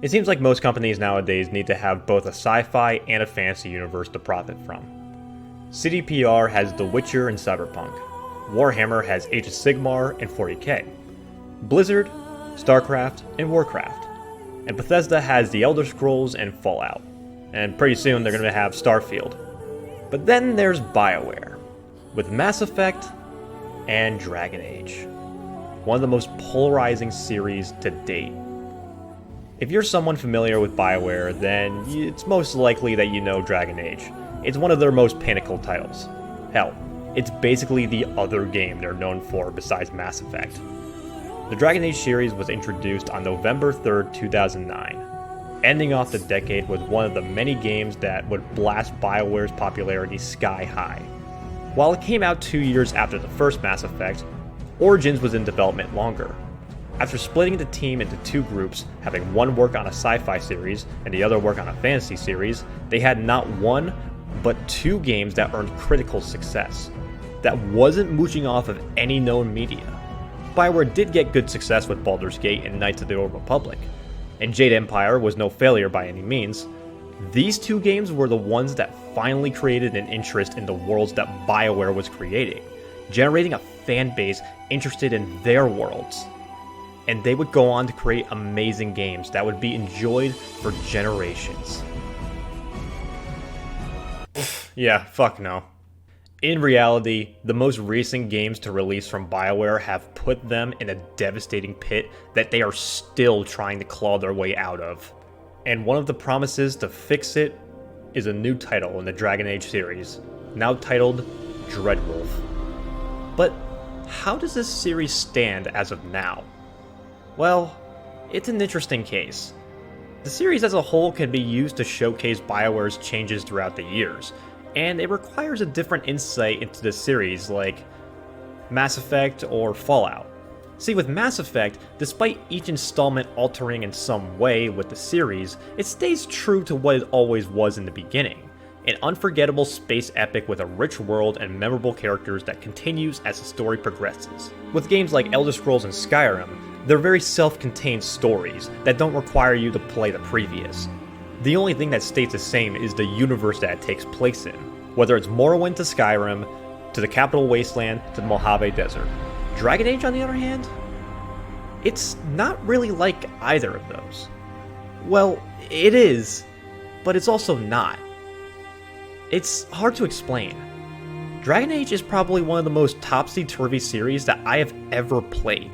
It seems like most companies nowadays need to have both a sci-fi and a fantasy universe to profit from. CDPR has The Witcher and Cyberpunk. Warhammer has Age of Sigmar and 40k. Blizzard, StarCraft, and Warcraft. And Bethesda has The Elder Scrolls and Fallout. And pretty soon they're going to have Starfield. But then there's BioWare, with Mass Effect and Dragon Age. One of the most polarizing series to date. If you're someone familiar with BioWare, then it's most likely that you know Dragon Age. It's one of their most pinnacle titles. Hell, it's basically the other game they're known for besides Mass Effect. The Dragon Age series was introduced on November 3rd, 2009, ending off the decade with one of the many games that would blast BioWare's popularity sky high. While it came out 2 years after the first Mass Effect, Origins was in development longer. After splitting the team into two groups, having one work on a sci-fi series and the other work on a fantasy series, they had not one, but two games that earned critical success, that wasn't mooching off of any known media. BioWare did get good success with Baldur's Gate and Knights of the Old Republic, and Jade Empire was no failure by any means. These two games were the ones that finally created an interest in the worlds that BioWare was creating, generating a fan base interested in their worlds. And they would go on to create amazing games that would be enjoyed for generations. Yeah, fuck no. In reality, the most recent games to release from BioWare have put them in a devastating pit that they are still trying to claw their way out of. And one of the promises to fix it is a new title in the Dragon Age series, now titled Dreadwolf. But how does this series stand as of now? Well, it's an interesting case. The series as a whole can be used to showcase BioWare's changes throughout the years, and it requires a different insight into the series like Mass Effect or Fallout. See, with Mass Effect, despite each installment altering in some way with the series, it stays true to what it always was in the beginning. An unforgettable space epic with a rich world and memorable characters that continues as the story progresses. With games like Elder Scrolls and Skyrim, they're very self-contained stories that don't require you to play the previous. The only thing that stays the same is the universe that it takes place in, whether it's Morrowind to Skyrim, to the Capital Wasteland, to the Mojave Desert. Dragon Age, on the other hand, it's not really like either of those. Well, it is, but it's also not. It's hard to explain. Dragon Age is probably one of the most topsy-turvy series that I have ever played.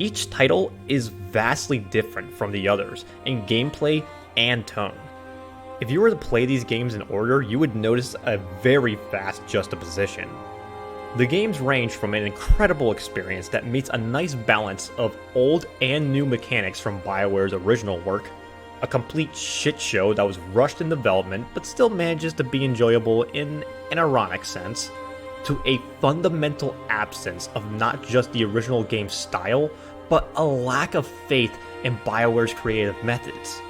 Each title is vastly different from the others in gameplay and tone. If you were to play these games in order, you would notice a very vast juxtaposition. The games range from an incredible experience that meets a nice balance of old and new mechanics from BioWare's original work, a complete shit show that was rushed in development but still manages to be enjoyable in an ironic sense, to a fundamental absence of not just the original game's style, but a lack of faith in BioWare's creative methods.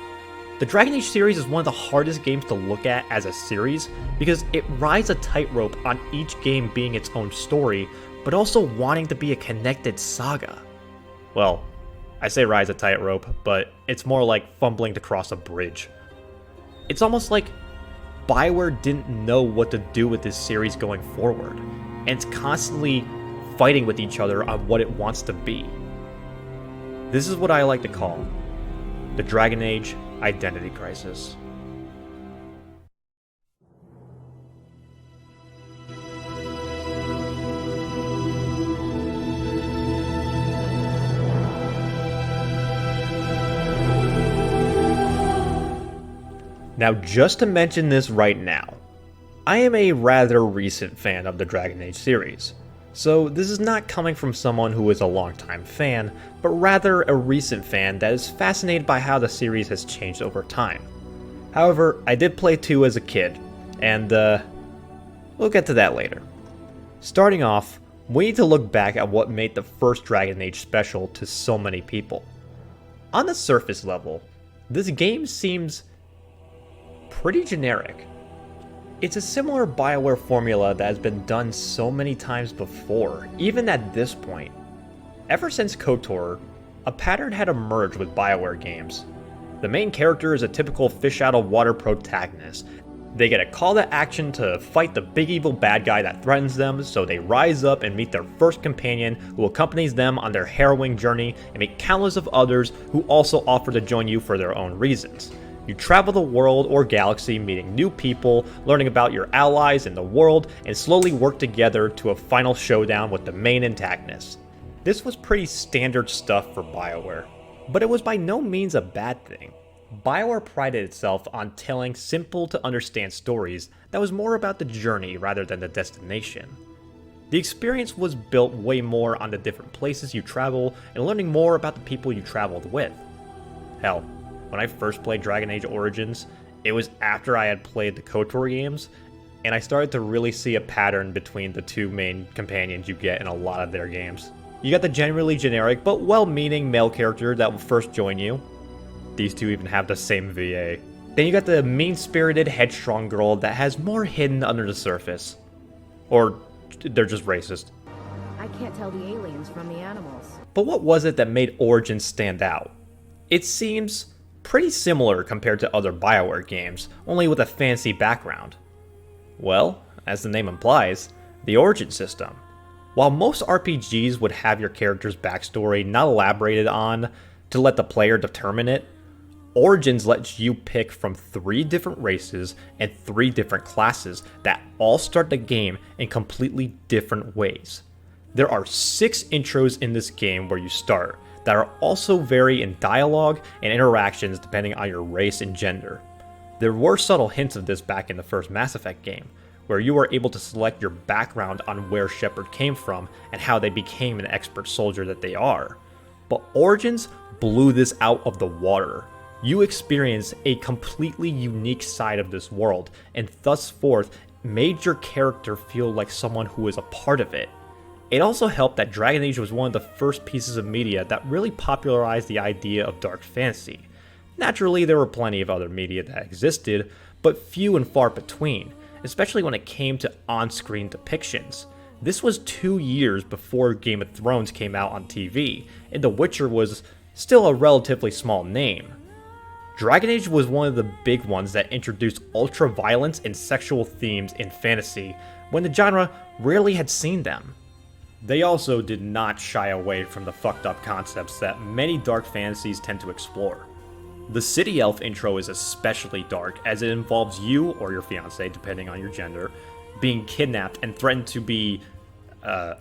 The Dragon Age series is one of the hardest games to look at as a series because it rides a tightrope on each game being its own story, but also wanting to be a connected saga. Well, I say rides a tightrope, but it's more like fumbling to cross a bridge. It's almost like BioWare didn't know what to do with this series going forward, and it's constantly fighting with each other on what it wants to be. This is what I like to call the Dragon Age identity crisis. Now, just to mention this right now, I am a rather recent fan of the Dragon Age series, so this is not coming from someone who is a longtime fan, but rather a recent fan that is fascinated by how the series has changed over time. However, I did play 2 as a kid, and we'll get to that later. Starting off, we need to look back at what made the first Dragon Age special to so many people. On the surface level, this game seems pretty generic. It's a similar BioWare formula that has been done so many times before, even at this point. Ever since KOTOR, a pattern had emerged with BioWare games. The main character is a typical fish out of water protagonist. They get a call to action to fight the big evil bad guy that threatens them, so they rise up and meet their first companion who accompanies them on their harrowing journey, and meet countless of others who also offer to join you for their own reasons. You travel the world or galaxy, meeting new people, learning about your allies in the world, and slowly work together to a final showdown with the main antagonist. This was pretty standard stuff for BioWare, but it was by no means a bad thing. BioWare prided itself on telling simple to understand stories that was more about the journey rather than the destination. The experience was built way more on the different places you travel and learning more about the people you traveled with. Hell, when I first played Dragon Age Origins, it was after I had played the KOTOR games, and I started to really see a pattern between the two main companions you get in a lot of their games. You got the generally generic but well-meaning male character that will first join you. These two even have the same VA. Then you got the mean-spirited, headstrong girl that has more hidden under the surface. Or they're just racist. I can't tell the aliens from the animals. But what was it that made Origins stand out? It seems pretty similar compared to other BioWare games, only with a fancy background. Well, as the name implies, the Origin system. While most RPGs would have your character's backstory not elaborated on to let the player determine it, Origins lets you pick from 3 different races and 3 different classes that all start the game in completely different ways. There are 6 intros in this game where you start that are also vary in dialogue and interactions depending on your race and gender. There were subtle hints of this back in the first Mass Effect game, where you were able to select your background on where Shepard came from and how they became an expert soldier that they are. But Origins blew this out of the water. You experience a completely unique side of this world, and thus forth made your character feel like someone who is a part of it. It also helped that Dragon Age was one of the first pieces of media that really popularized the idea of dark fantasy. Naturally, there were plenty of other media that existed, but few and far between, especially when it came to on-screen depictions. This was 2 years before Game of Thrones came out on TV, and The Witcher was still a relatively small name. Dragon Age was one of the big ones that introduced ultra-violence and sexual themes in fantasy, when the genre rarely had seen them. They also did not shy away from the fucked up concepts that many dark fantasies tend to explore. The City Elf intro is especially dark, as it involves you, or your fiancé, depending on your gender, being kidnapped and threatened to be a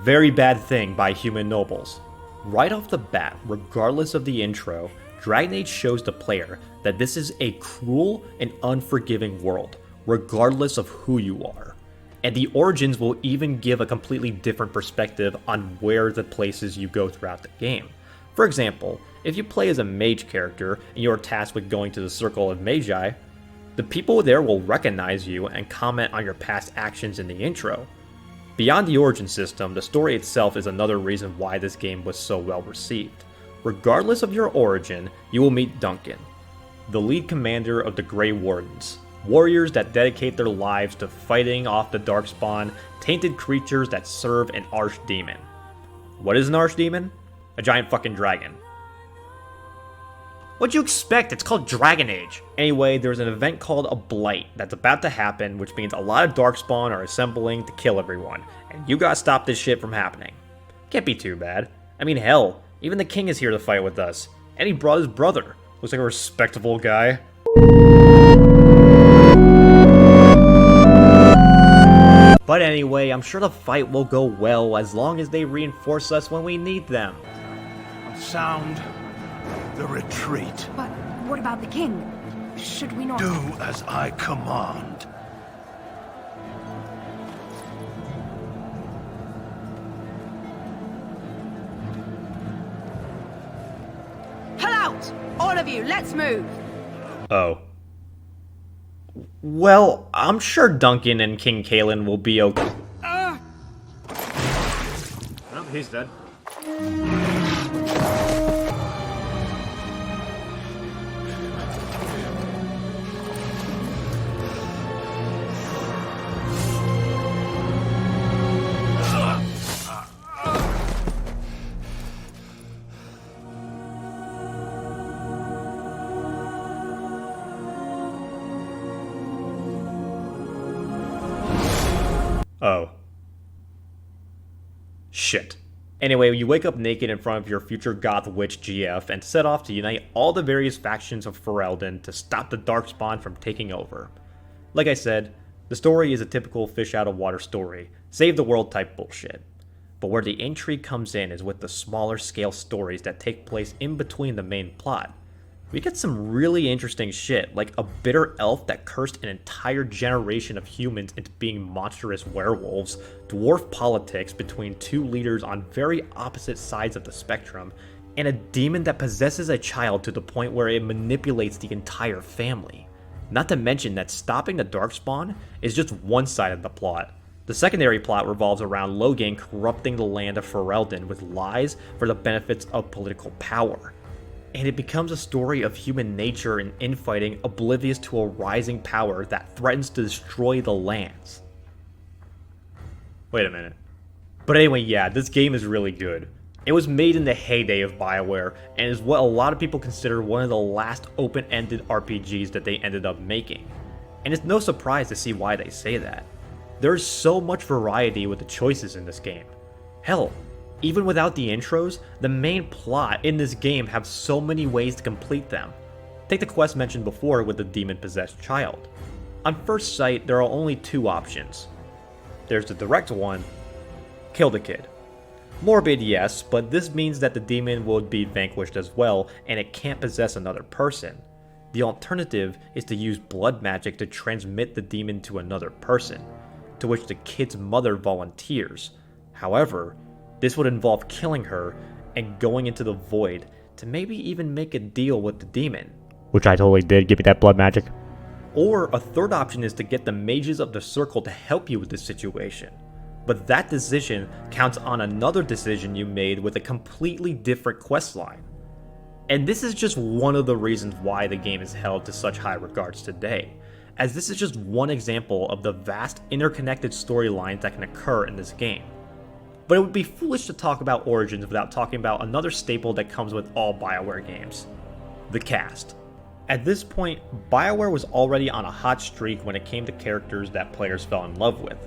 very bad thing by human nobles. Right off the bat, regardless of the intro, Dragon Age shows the player that this is a cruel and unforgiving world, regardless of who you are. And the Origins will even give a completely different perspective on where the places you go throughout the game. For example, if you play as a mage character and you're tasked with going to the Circle of Magi, the people there will recognize you and comment on your past actions in the intro. Beyond the Origin system, the story itself is another reason why this game was so well received. Regardless of your origin, you will meet Duncan, the lead commander of the Grey Wardens, warriors that dedicate their lives to fighting off the Darkspawn, tainted creatures that serve an archdemon. What is an archdemon? A giant fucking dragon. What'd you expect? It's called Dragon Age. Anyway, there's an event called a Blight that's about to happen, which means a lot of Darkspawn are assembling to kill everyone, and you gotta stop this shit from happening. Can't be too bad. I mean, hell, even the king is here to fight with us, and he brought his brother. Looks like a respectable guy. But anyway, I'm sure the fight will go well as long as they reinforce us when we need them. Sound the retreat. But what about the king? Should we not... Do as I command. Pull out! All of you, let's move! Oh. Well, I'm sure Duncan and King Kalen will be okay. Oh, he's dead. Oh. Shit. Anyway, you wake up naked in front of your future goth witch GF and set off to unite all the various factions of Ferelden to stop the Darkspawn from taking over. Like I said, the story is a typical fish out of water story, save the world type bullshit. But where the intrigue comes in is with the smaller scale stories that take place in between the main plot. We get some really interesting shit, like a bitter elf that cursed an entire generation of humans into being monstrous werewolves, dwarf politics between two leaders on very opposite sides of the spectrum, and a demon that possesses a child to the point where it manipulates the entire family. Not to mention that stopping the Darkspawn is just one side of the plot. The secondary plot revolves around Logan corrupting the land of Ferelden with lies for the benefits of political power. And it becomes a story of human nature and infighting oblivious to a rising power that threatens to destroy the lands. Wait a minute. But anyway, yeah, this game is really good. It was made in the heyday of BioWare, and is what a lot of people consider one of the last open-ended RPGs that they ended up making. And it's no surprise to see why they say that. There's so much variety with the choices in this game. Hell, even without the intros, the main plot in this game have so many ways to complete them. Take the quest mentioned before with the demon-possessed child. On first sight, there are only two options. There's the direct one, kill the kid. Morbid, yes, but this means that the demon would be vanquished as well, and it can't possess another person. The alternative is to use blood magic to transmit the demon to another person, to which the kid's mother volunteers. However, this would involve killing her and going into the void to maybe even make a deal with the demon. Which I totally did, give me that blood magic. Or a third option is to get the mages of the circle to help you with this situation. But that decision counts on another decision you made with a completely different questline. And this is just one of the reasons why the game is held to such high regards today, as this is just one example of the vast interconnected storylines that can occur in this game. But it would be foolish to talk about Origins without talking about another staple that comes with all BioWare games: the cast. At this point, BioWare was already on a hot streak when it came to characters that players fell in love with.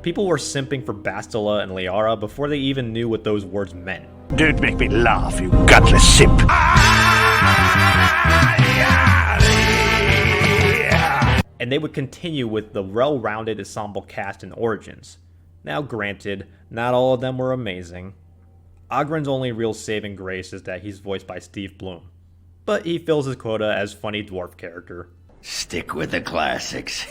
People were simping for Bastila and Liara before they even knew what those words meant. Don't make me laugh, you gutless simp. And they would continue with the well-rounded ensemble cast in Origins. Now granted, not all of them were amazing. Ogren's only real saving grace is that he's voiced by Steve Bloom, but he fills his quota as funny dwarf character. Stick with the classics.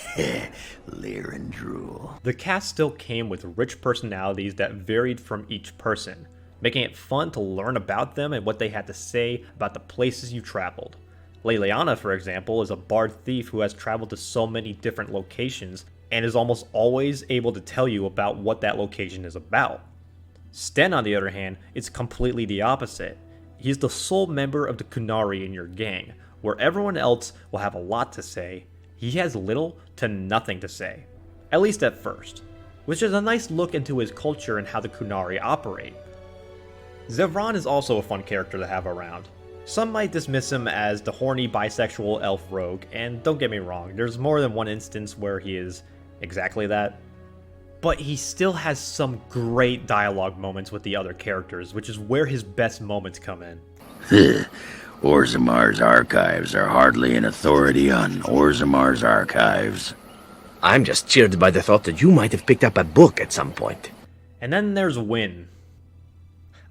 Leer and drool. The cast still came with rich personalities that varied from each person, making it fun to learn about them and what they had to say about the places you traveled. Leliana, for example, is a bard thief who has traveled to so many different locations and is almost always able to tell you about what that location is about. Sten, on the other hand, is completely the opposite. He's the sole member of the Kunari in your gang, where everyone else will have a lot to say. He has little to nothing to say, at least at first, which is a nice look into his culture and how the Kunari operate. Zevran is also a fun character to have around. Some might dismiss him as the horny bisexual elf rogue, and don't get me wrong, there's more than one instance where he is exactly that. But he still has some great dialogue moments with the other characters, which is where his best moments come in. Orzamar's archives are hardly an authority on Orzamar's archives. I'm just cheered by the thought that you might have picked up a book at some point. And then there's Wynne.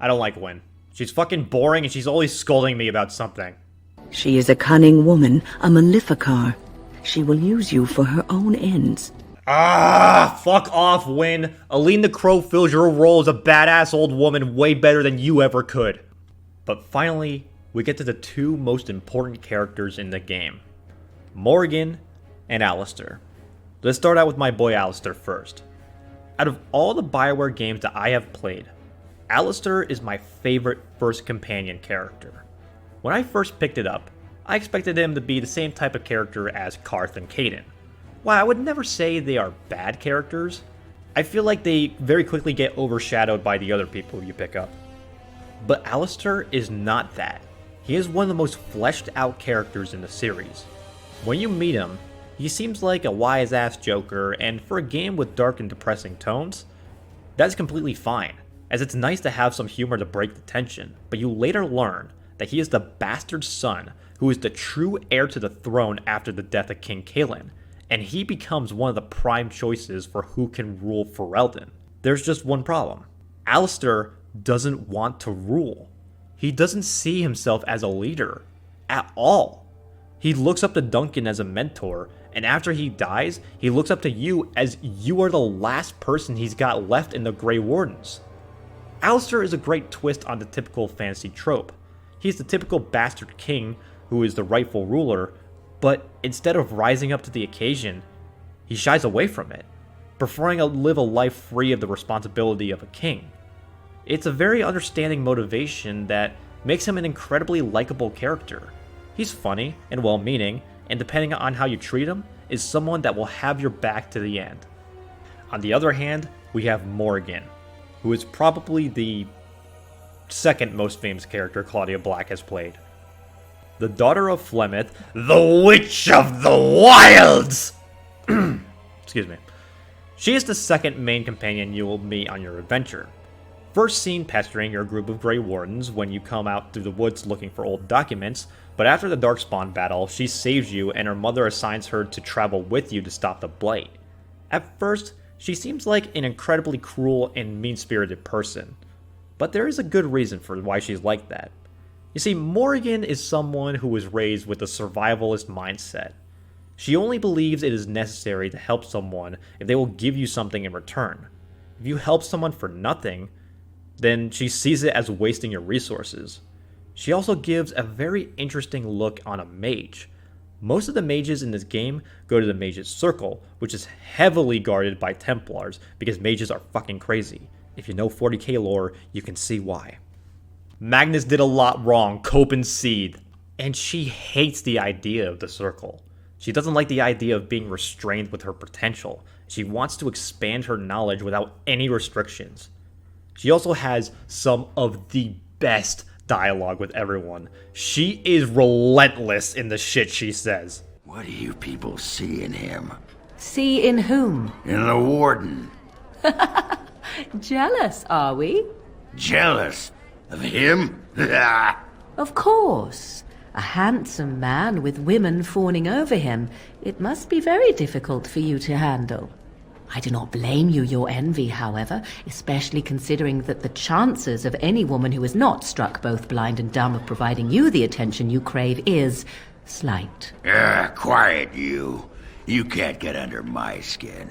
I don't like Wynne. She's fucking boring and she's always scolding me about something. She is a cunning woman, a Maleficar. She will use you for her own ends. Ah, fuck off, Wynne. Aline the Crow fills your role as a badass old woman way better than you ever could. But finally, we get to the two most important characters in the game: Morrigan and Alistair. Let's start out with my boy Alistair first. Out of all the BioWare games that I have played, Alistair is my favorite first companion character. When I first picked it up, I expected him to be the same type of character as Karth and Caden. While I would never say they are bad characters, I feel like they very quickly get overshadowed by the other people you pick up. But Alistair is not that. He is one of the most fleshed out characters in the series. When you meet him, He seems like a wise-ass joker, and for a game with dark and depressing tones, that's completely fine, as it's nice to have some humor to break the tension, but you later learn that he is the bastard son who is the true heir to the throne after the death of King Cailan, and he becomes one of the prime choices for who can rule Ferelden. There's just one problem. Alistair doesn't want to rule. He doesn't see himself as a leader at all. He looks up to Duncan as a mentor, and after he dies, he looks up to you as you are the last person he's got left in the Grey Wardens. Alistair is a great twist on the typical fantasy trope. He's the typical bastard king who is the rightful ruler, but instead of rising up to the occasion, he shies away from it, preferring to live a life free of the responsibility of a king. It's a very understanding motivation that makes him an incredibly likable character. He's funny and well-meaning, and depending on how you treat him, is someone that will have your back to the end. On the other hand, we have Morrigan, who is probably the second most famous character Claudia Black has played. The daughter of Flemeth, the Witch of the Wilds! Excuse me. She is the second main companion you will meet on your adventure. First seen pestering your group of Grey Wardens when you come out through the woods looking for old documents, but after the Darkspawn battle, she saves you and her mother assigns her to travel with you to stop the Blight. At first, she seems like an incredibly cruel and mean-spirited person, but there is a good reason for why she's like that. You see, Morrigan is someone who was raised with a survivalist mindset. She only believes it is necessary to help someone if they will give you something in return. If you help someone for nothing, then she sees it as wasting your resources. She also gives a very interesting look on a mage. Most of the mages in this game go to the Mage's Circle, which is heavily guarded by Templars because mages are fucking crazy. If you know 40k lore, you can see why. Magnus did a lot wrong, cope and seed, and she hates the idea of the Circle. She doesn't like the idea of being restrained with her potential. She wants to expand her knowledge without any restrictions. She also has some of the best dialogue with everyone. She is relentless in the shit she says. What do you people see in him? See in whom? In the warden. Jealous, are we? Jealous of him? Of course. A handsome man with women fawning over him. It must be very difficult for you to handle. I do not blame you your envy, however, especially considering that the chances of any woman who is not struck both blind and dumb of providing you the attention you crave is slight. Quiet you. You can't get under my skin.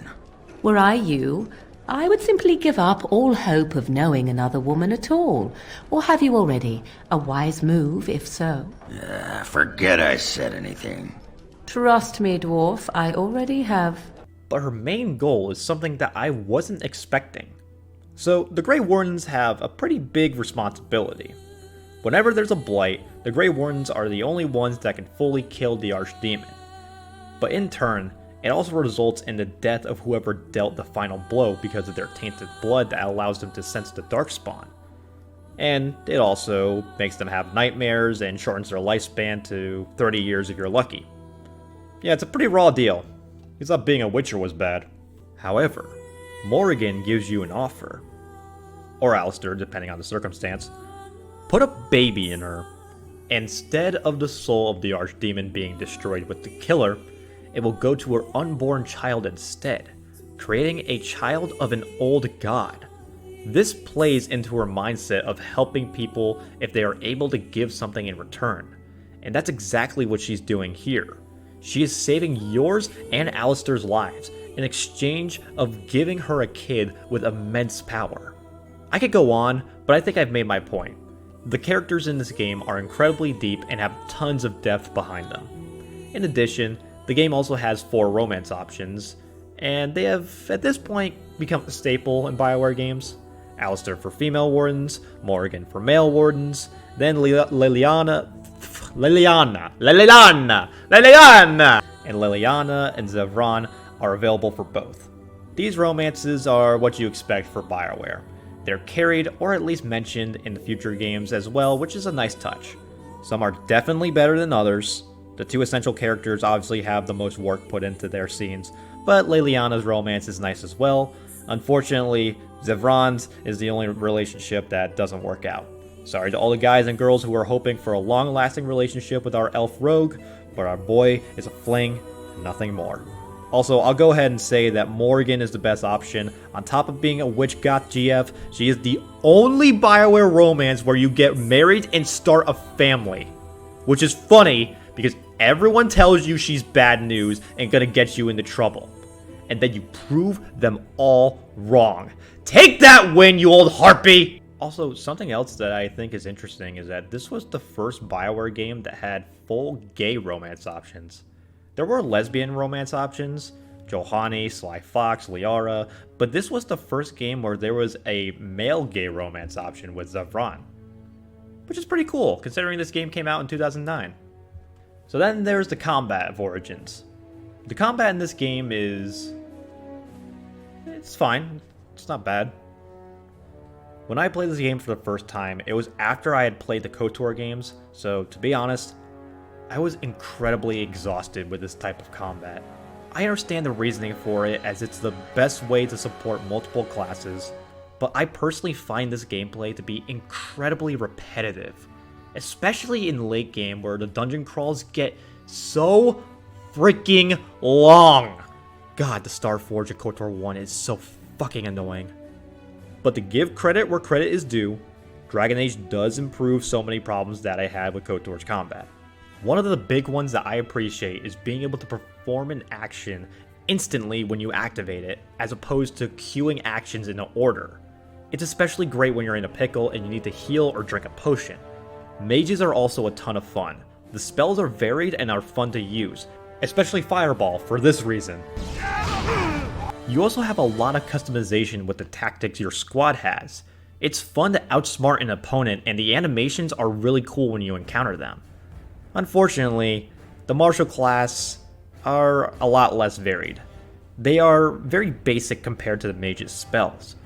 Were I you, I would simply give up all hope of knowing another woman at all. Or have you already? A wise move, if so. Forget I said anything. Trust me, dwarf, I already have. But her main goal is something that I wasn't expecting. So, the Grey Wardens have a pretty big responsibility. Whenever there's a blight, the Grey Wardens are the only ones that can fully kill the Archdemon. But in turn, it also results in the death of whoever dealt the final blow because of their tainted blood that allows them to sense the Darkspawn. And it also makes them have nightmares and shortens their lifespan to 30 years if you're lucky. Yeah, it's a pretty raw deal. He thought being a Witcher was bad. However, Morrigan gives you an offer. Or Alistair, depending on the circumstance. Put a baby in her. Instead of the soul of the Archdemon being destroyed with the killer, it will go to her unborn child instead, creating a child of an old god. This plays into her mindset of helping people if they are able to give something in return. And that's exactly what she's doing here. She is saving yours and Alistair's lives in exchange of giving her a kid with immense power. I could go on, but I think I've made my point. The characters in this game are incredibly deep and have tons of depth behind them. In addition, the game also has 4 romance options, and they have, at this point, become a staple in BioWare games. Alistair for female wardens, Morrigan for male wardens, then Liliana, and Liliana and Zevran are available for both. These romances are what you expect for BioWare. They're carried or at least mentioned in the future games as well, which is a nice touch. Some are definitely better than others, The two essential characters obviously have the most work put into their scenes, but Leliana's romance is nice as well. Unfortunately, Zevran's is the only relationship that doesn't work out. Sorry to all the guys and girls who are hoping for a long-lasting relationship with our elf rogue, but our boy is a fling, nothing more. Also, I'll go ahead and say that Morrigan is the best option. On top of being a witch goth GF, she is the only BioWare romance where you get married and start a family. Which is funny, because everyone tells you she's bad news and gonna get you into trouble. And then you prove them all wrong. Take that win, you old harpy! Also, something else that I think is interesting is that this was the first BioWare game that had full gay romance options. There were lesbian romance options, Johanny, Sly Fox, Liara, but this was the first game where there was a male gay romance option with Zevran. Which is pretty cool, considering this game came out in 2009. So then there's the combat of Origins. The combat in this game is... it's fine, it's not bad. When I played this game for the first time, it was after I had played the KOTOR games, so to be honest, I was incredibly exhausted with this type of combat. I understand the reasoning for it, as it's the best way to support multiple classes, but I personally find this gameplay to be incredibly repetitive, especially in late game where the dungeon crawls get so freaking long. God, the Starforge of KOTOR 1 is so fucking annoying. But to give credit where credit is due, Dragon Age does improve so many problems that I had with KOTOR's combat. One of the big ones that I appreciate is being able to perform an action instantly when you activate it, as opposed to queuing actions in order. It's especially great when you're in a pickle and you need to heal or drink a potion. Mages are also a ton of fun. The spells are varied and are fun to use, especially Fireball for this reason. You also have a lot of customization with the tactics your squad has. It's fun to outsmart an opponent, and the animations are really cool when you encounter them. Unfortunately, the Martial class are a lot less varied. They are very basic compared to the Mage's spells.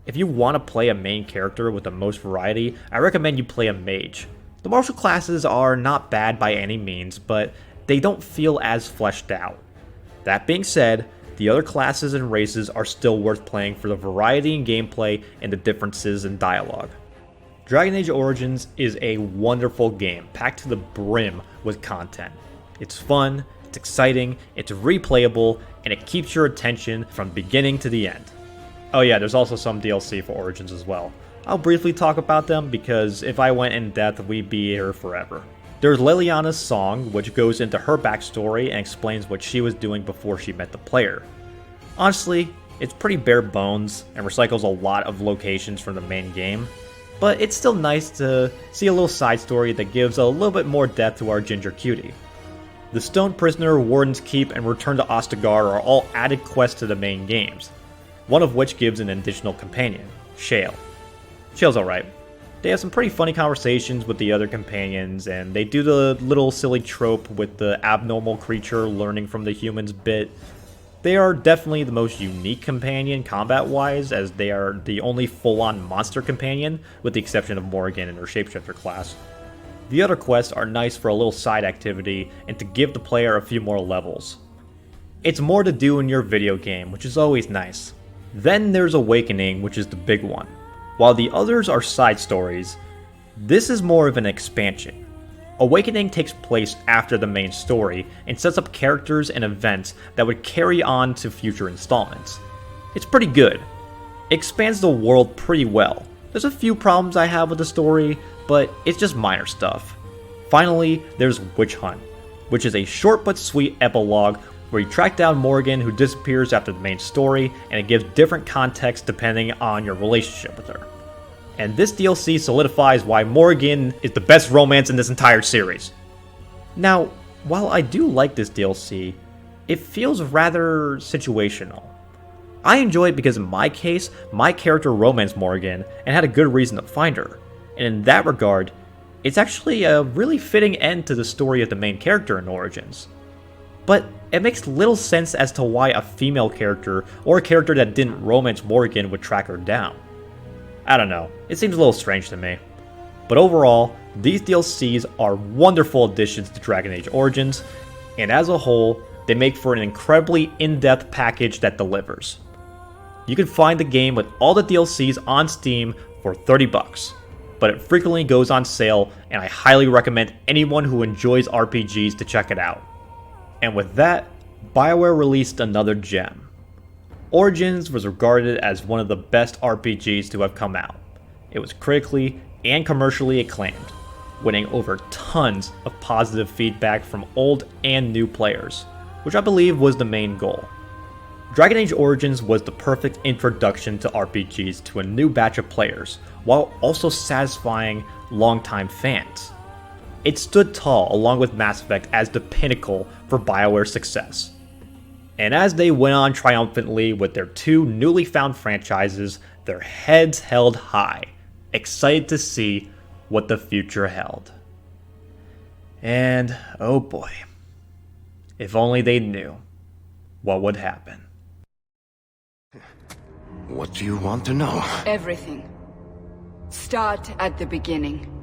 If you want to play a main character with the most variety, I recommend you play a Mage. The Martial classes are not bad by any means, but they don't feel as fleshed out. That being said, the other classes and races are still worth playing for the variety in gameplay and the differences in dialogue. Dragon Age Origins is a wonderful game, packed to the brim with content. It's fun, it's exciting, it's replayable, and it keeps your attention from beginning to the end. Oh yeah, there's also some DLC for Origins as well. I'll briefly talk about them because if I went in depth, we'd be here forever. There's Leliana's song, which goes into her backstory and explains what she was doing before she met the player. Honestly, it's pretty bare bones and recycles a lot of locations from the main game, but it's still nice to see a little side story that gives a little bit more depth to our ginger cutie. The Stone Prisoner, Warden's Keep, and Return to Ostagar are all added quests to the main games, one of which gives an additional companion, Shale. Shale's alright. They have some pretty funny conversations with the other companions, and they do the little silly trope with the abnormal creature learning from the humans bit. They are definitely the most unique companion combat-wise, as they are the only full-on monster companion, with the exception of Morrigan and her shapeshifter class. The other quests are nice for a little side activity, and to give the player a few more levels. It's more to do in your video game, which is always nice. Then there's Awakening, which is the big one. While the others are side stories, this is more of an expansion. Awakening takes place after the main story and sets up characters and events that would carry on to future installments. It's pretty good. It expands the world pretty well. There's a few problems I have with the story, but it's just minor stuff. Finally, there's Witch Hunt, which is a short but sweet epilogue where you track down Morrigan, who disappears after the main story, and it gives different context depending on your relationship with her. And this DLC solidifies why Morrigan is the best romance in this entire series. Now, while I do like this DLC, it feels rather situational. I enjoy it because in my case, my character romanced Morrigan and had a good reason to find her. And in that regard, it's actually a really fitting end to the story of the main character in Origins. But it makes little sense as to why a female character, or a character that didn't romance Morrigan, would track her down. I don't know, it seems a little strange to me. But overall, these DLCs are wonderful additions to Dragon Age Origins, and as a whole, they make for an incredibly in-depth package that delivers. You can find the game with all the DLCs on Steam for $30, but it frequently goes on sale, and I highly recommend anyone who enjoys RPGs to check it out. And with that, BioWare released another gem. Origins was regarded as one of the best RPGs to have come out. It was critically and commercially acclaimed, winning over tons of positive feedback from old and new players, which I believe was the main goal. Dragon Age Origins was the perfect introduction to RPGs to a new batch of players, while also satisfying longtime fans. It stood tall along with Mass Effect as the pinnacle for BioWare's success. And as they went on triumphantly with their two newly found franchises, their heads held high, excited to see what the future held. And oh boy, if only they knew what would happen. What do you want to know? Everything. Start at the beginning.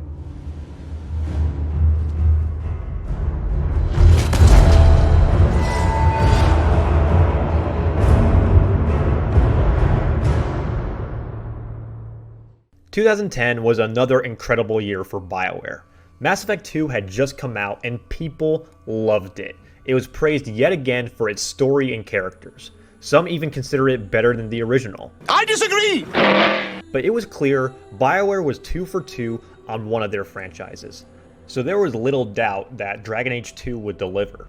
– 2010 was another incredible year for BioWare. Mass Effect 2 had just come out and people loved it. It was praised yet again for its story and characters. Some even consider it better than the original. I disagree! But it was clear BioWare was 2 for 2 on one of their franchises, so there was little doubt that Dragon Age 2 would deliver.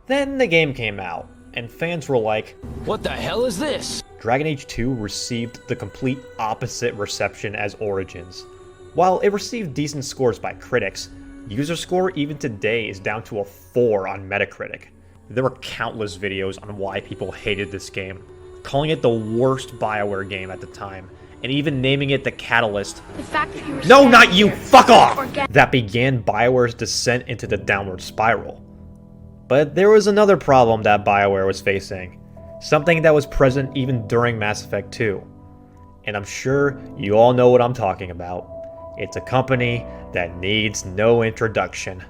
Then the game came out, and fans were like, "What the hell is this?" Dragon Age 2 received the complete opposite reception as Origins. While it received decent scores by critics, user score even today is down to a 4 on Metacritic. There were countless videos on why people hated this game, calling it the worst BioWare game at the time, and even naming it the catalyst. The fact that you were No, not you! Fuck off! That began BioWare's descent into the downward spiral. But there was another problem that BioWare was facing, something that was present even during Mass Effect 2. And I'm sure you all know what I'm talking about. It's a company that needs no introduction.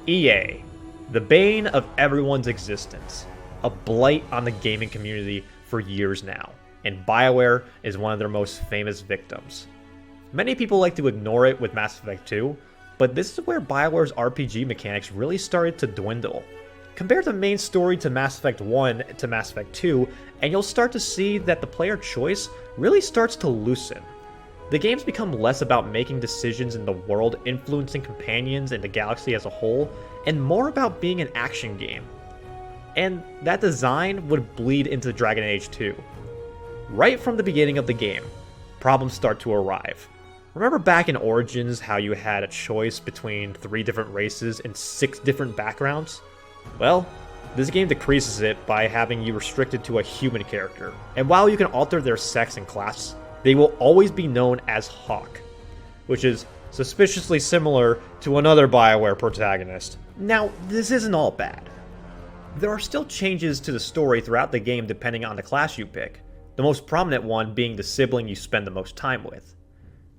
EA, the bane of everyone's existence, a blight on the gaming community for years now, and BioWare is one of their most famous victims. Many people like to ignore it with Mass Effect 2, but this is where BioWare's RPG mechanics really started to dwindle. Compare the main story to Mass Effect 1 to Mass Effect 2, and you'll start to see that the player choice really starts to loosen. The games become less about making decisions in the world influencing companions and the galaxy as a whole, and more about being an action game. And that design would bleed into Dragon Age 2. Right from the beginning of the game, problems start to arrive. Remember back in Origins how you had a choice between 3 different races and 6 different backgrounds? Well, this game decreases it by having you restricted to a human character. And while you can alter their sex and class, they will always be known as Hawk, which is suspiciously similar to another BioWare protagonist. Now, this isn't all bad. There are still changes to the story throughout the game depending on the class you pick, the most prominent one being the sibling you spend the most time with.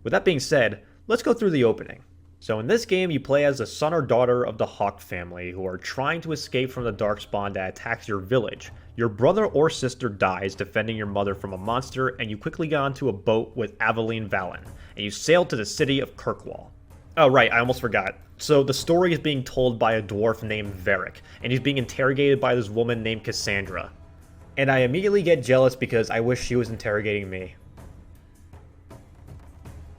With that being said, let's go through the opening. So in this game, you play as the son or daughter of the Hawk family who are trying to escape from the darkspawn that attacks your village. Your brother or sister dies defending your mother from a monster, and you quickly get onto a boat with Aveline Valen, and you sail to the city of Kirkwall. Oh right, I almost forgot. So the story is being told by a dwarf named Varric, and he's being interrogated by this woman named Cassandra. And I immediately get jealous because I wish she was interrogating me.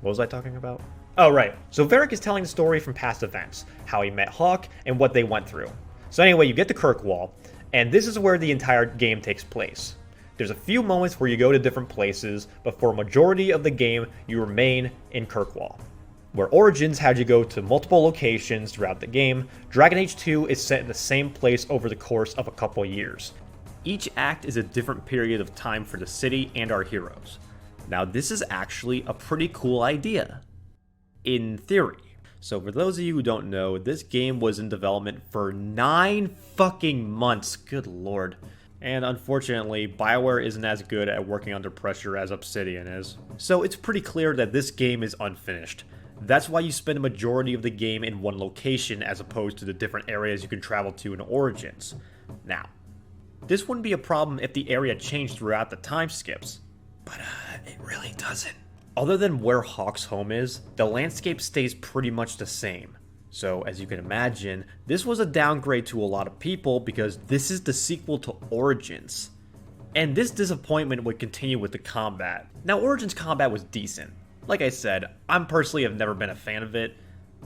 What was I talking about? Oh right, so Varric is telling the story from past events, how he met Hawk, and what they went through. So anyway, you get to Kirkwall, and this is where the entire game takes place. There's a few moments where you go to different places, but for a majority of the game, you remain in Kirkwall. Where Origins had you go to multiple locations throughout the game, Dragon Age 2 is set in the same place over the course of a couple years. Each act is a different period of time for the city and our heroes. Now this is actually a pretty cool idea. In theory. So for those of you who don't know, this game was in development for 9 fucking months, good lord. And unfortunately, BioWare isn't as good at working under pressure as Obsidian is. So it's pretty clear that this game is unfinished. That's why you spend a majority of the game in one location as opposed to the different areas you can travel to in Origins. Now, this wouldn't be a problem if the area changed throughout the time skips, but it really doesn't. Other than where Hawk's home is, the landscape stays pretty much the same. So, as you can imagine, this was a downgrade to a lot of people because this is the sequel to Origins. And this disappointment would continue with the combat. Now, Origins combat was decent. Like I said, I personally have never been a fan of it,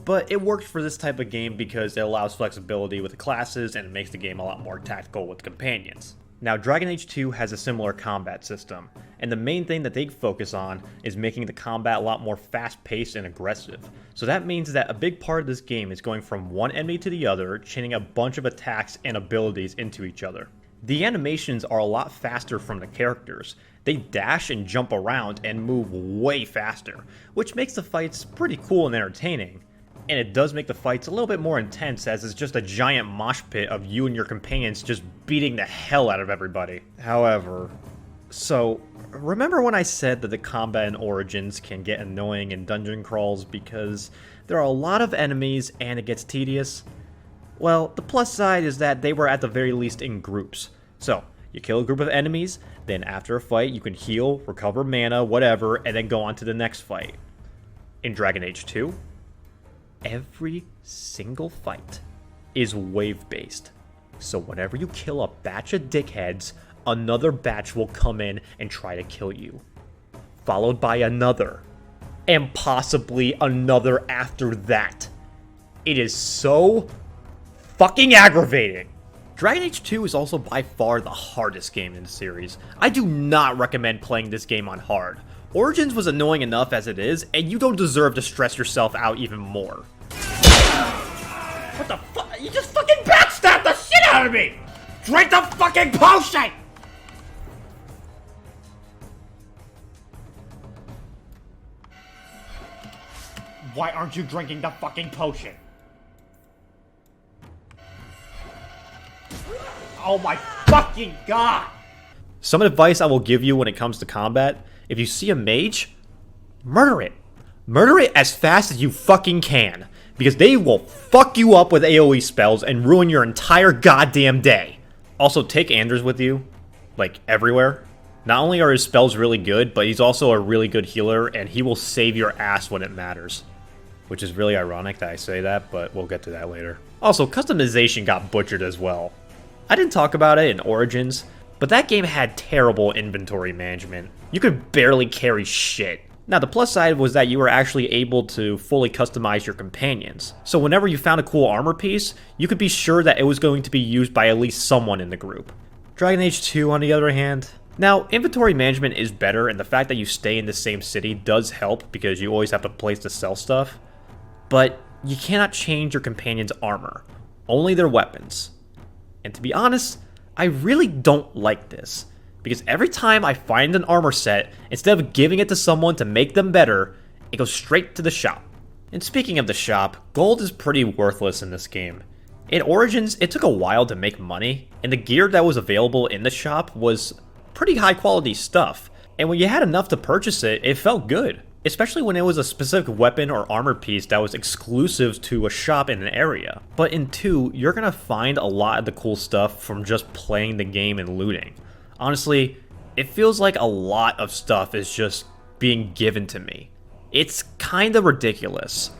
but it worked for this type of game because it allows flexibility with the classes and makes the game a lot more tactical with companions. Now, Dragon Age 2 has a similar combat system, and the main thing that they focus on is making the combat a lot more fast-paced and aggressive. So that means that a big part of this game is going from one enemy to the other, chaining a bunch of attacks and abilities into each other. The animations are a lot faster from the characters. They dash and jump around and move way faster, which makes the fights pretty cool and entertaining. And it does make the fights a little bit more intense as it's just a giant mosh pit of you and your companions just beating the hell out of everybody. However, so remember when I said that the combat in Origins can get annoying in dungeon crawls because there are a lot of enemies and it gets tedious? Well, the plus side is that they were at the very least in groups. So, you kill a group of enemies, then after a fight you can heal, recover mana, whatever, and then go on to the next fight. In Dragon Age 2, every single fight is wave-based. So whenever you kill a batch of dickheads, another batch will come in and try to kill you. Followed by another. And possibly another after that. It is so fucking aggravating. Dragon Age 2 is also by far the hardest game in the series. I do not recommend playing this game on hard. Origins was annoying enough as it is, and you don't deserve to stress yourself out even more. What the fuck? You just fucking backstabbed the shit out of me! Drink the fucking potion! Why aren't you drinking the fucking potion? Oh my fucking god! Some advice I will give you when it comes to combat: if you see a mage, murder it. Murder it as fast as you fucking can, because they will fuck you up with AoE spells and ruin your entire goddamn day. Also, take Anders with you, like, everywhere. Not only are his spells really good, but he's also a really good healer, and he will save your ass when it matters. Which is really ironic that I say that, but we'll get to that later. Also, customization got butchered as well. I didn't talk about it in Origins, but that game had terrible inventory management. You could barely carry shit. Now, the plus side was that you were actually able to fully customize your companions. So whenever you found a cool armor piece, you could be sure that it was going to be used by at least someone in the group. Dragon Age 2, on the other hand, now, inventory management is better, and the fact that you stay in the same city does help because you always have a place to sell stuff. But you cannot change your companion's armor, only their weapons. And to be honest, I really don't like this, because every time I find an armor set, instead of giving it to someone to make them better, it goes straight to the shop. And speaking of the shop, gold is pretty worthless in this game. In Origins, it took a while to make money, and the gear that was available in the shop was pretty high quality stuff, and when you had enough to purchase it, it felt good. Especially when it was a specific weapon or armor piece that was exclusive to a shop in an area. But in 2, you're gonna find a lot of the cool stuff from just playing the game and looting. Honestly, it feels like a lot of stuff is just being given to me. It's kinda ridiculous.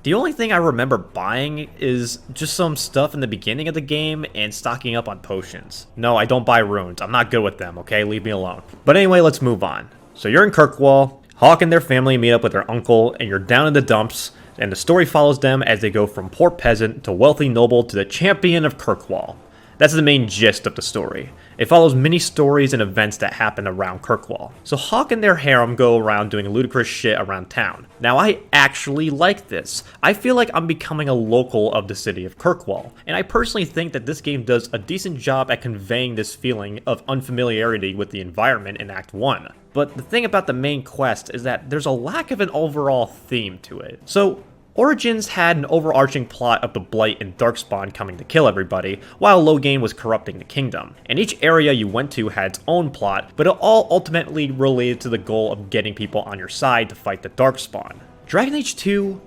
The only thing I remember buying is just some stuff in the beginning of the game and stocking up on potions. No, I don't buy runes. I'm not good with them, okay? Leave me alone. But anyway, let's move on. So you're in Kirkwall. Hawk and their family meet up with their uncle, and you're down in the dumps, and the story follows them as they go from poor peasant to wealthy noble to the champion of Kirkwall. That's the main gist of the story. It follows many stories and events that happen around Kirkwall. So Hawk and their harem go around doing ludicrous shit around town. Now, I actually like this. I feel like I'm becoming a local of the city of Kirkwall, and I personally think that this game does a decent job at conveying this feeling of unfamiliarity with the environment in Act 1. But the thing about the main quest is that there's a lack of an overall theme to it. So, Origins had an overarching plot of the Blight and Darkspawn coming to kill everybody, while Loghain was corrupting the kingdom. And each area you went to had its own plot, but it all ultimately related to the goal of getting people on your side to fight the Darkspawn. Dragon Age 2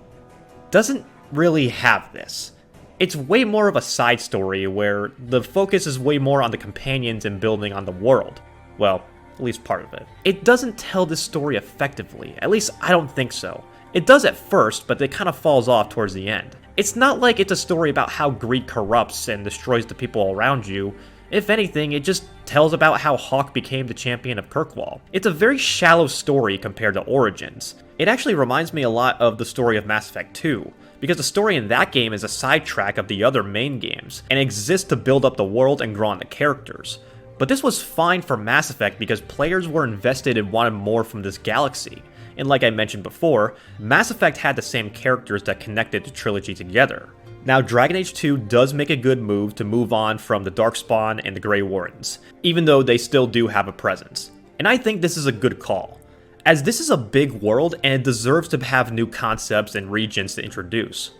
doesn't really have this. It's way more of a side story where the focus is way more on the companions and building on the world. Well, at least part of it. It doesn't tell this story effectively, at least I don't think so. It does at first, but it kind of falls off towards the end. It's not like it's a story about how greed corrupts and destroys the people around you. If anything, it just tells about how Hawke became the champion of Kirkwall. It's a very shallow story compared to Origins. It actually reminds me a lot of the story of Mass Effect 2, because the story in that game is a sidetrack of the other main games, and exists to build up the world and grow on the characters. But this was fine for Mass Effect because players were invested and wanted more from this galaxy. And like I mentioned before, Mass Effect had the same characters that connected the trilogy together. Now, Dragon Age 2 does make a good move to move on from the Darkspawn and the Grey Wardens, even though they still do have a presence. And I think this is a good call, as this is a big world and it deserves to have new concepts and regions to introduce.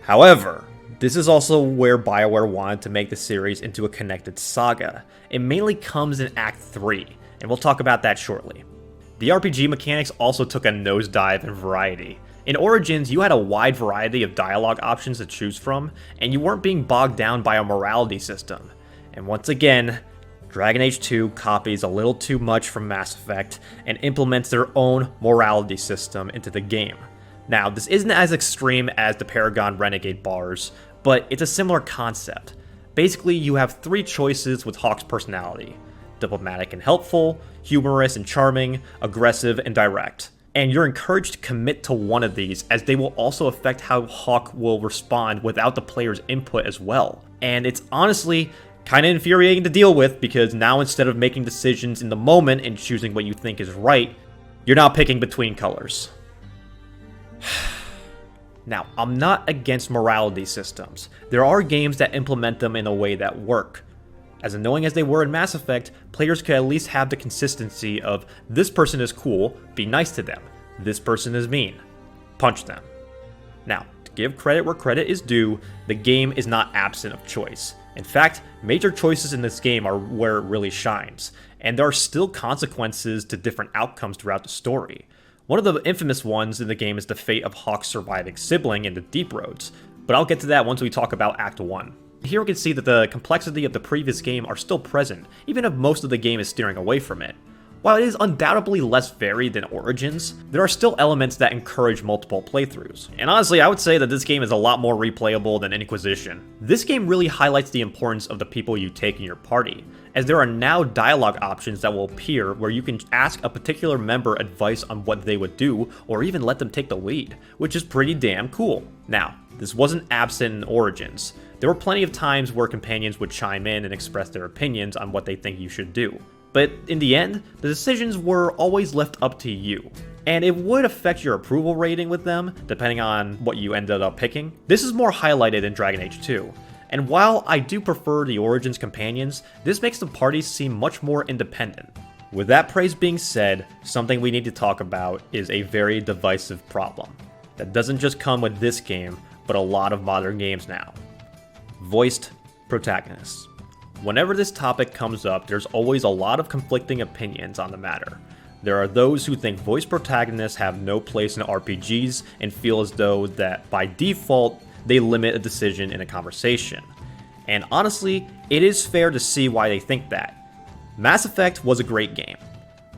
However, this is also where BioWare wanted to make the series into a connected saga. It mainly comes in Act 3, and we'll talk about that shortly. The RPG mechanics also took a nosedive in variety. In Origins, you had a wide variety of dialogue options to choose from, and you weren't being bogged down by a morality system. And once again, Dragon Age 2 copies a little too much from Mass Effect and implements their own morality system into the game. Now, this isn't as extreme as the Paragon Renegade bars, but it's a similar concept. Basically, you have 3 choices with Hawke's personality: diplomatic and helpful, humorous and charming, aggressive and direct. And you're encouraged to commit to one of these, as they will also affect how Hawke will respond without the player's input as well. And it's honestly kind of infuriating to deal with, because now instead of making decisions in the moment and choosing what you think is right, you're now picking between colors. Now, I'm not against morality systems. There are games that implement them in a way that work. As annoying as they were in Mass Effect, players could at least have the consistency of, this person is cool, be nice to them. This person is mean, punch them. Now, to give credit where credit is due, the game is not absent of choice. In fact, major choices in this game are where it really shines, and there are still consequences to different outcomes throughout the story. One of the infamous ones in the game is the fate of Hawke's surviving sibling in the Deep Roads, but I'll get to that once we talk about Act 1. Here we can see that the complexity of the previous game are still present, even if most of the game is steering away from it. While it is undoubtedly less varied than Origins, there are still elements that encourage multiple playthroughs. And honestly, I would say that this game is a lot more replayable than Inquisition. This game really highlights the importance of the people you take in your party, as there are now dialogue options that will appear where you can ask a particular member advice on what they would do, or even let them take the lead, which is pretty damn cool. Now, this wasn't absent in Origins. There were plenty of times where companions would chime in and express their opinions on what they think you should do. But in the end, the decisions were always left up to you. And it would affect your approval rating with them, depending on what you ended up picking. This is more highlighted in Dragon Age 2. And while I do prefer the Origins companions, this makes the parties seem much more independent. With that praise being said, something we need to talk about is a very divisive problem that doesn't just come with this game, but a lot of modern games now. Voiced protagonists. Whenever this topic comes up, there's always a lot of conflicting opinions on the matter. There are those who think voice protagonists have no place in RPGs and feel as though that by default, they limit a decision in a conversation. And honestly, it is fair to see why they think that. Mass Effect was a great game,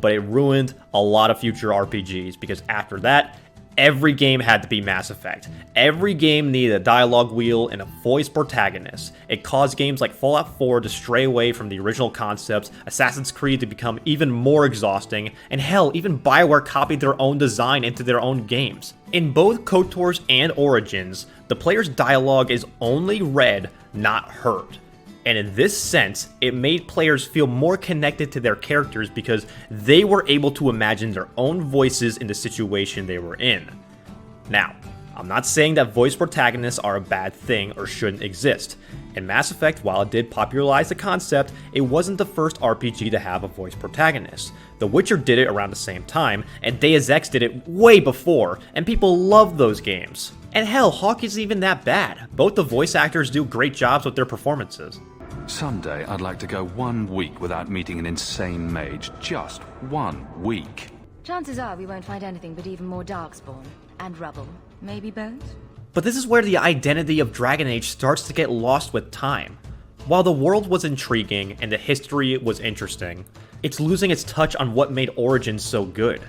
but it ruined a lot of future RPGs, because after that, every game had to be Mass Effect. Every game needed a dialogue wheel and a voice protagonist. It caused games like Fallout 4 to stray away from the original concepts, Assassin's Creed to become even more exhausting, and hell, even BioWare copied their own design into their own games. In both KOTORs and Origins, the player's dialogue is only read, not heard. And in this sense, it made players feel more connected to their characters because they were able to imagine their own voices in the situation they were in. Now, I'm not saying that voice protagonists are a bad thing or shouldn't exist. In Mass Effect, while it did popularize the concept, it wasn't the first RPG to have a voice protagonist. The Witcher did it around the same time, and Deus Ex did it way before, and people loved those games. And hell, Hawk isn't even that bad. Both the voice actors do great jobs with their performances. Someday I'd like to go 1 week without meeting an insane mage. Just 1 week. Chances are we won't find anything but even more darkspawn. And rubble. Maybe both? But this is where the identity of Dragon Age starts to get lost with time. While the world was intriguing and the history was interesting, it's losing its touch on what made Origins so good.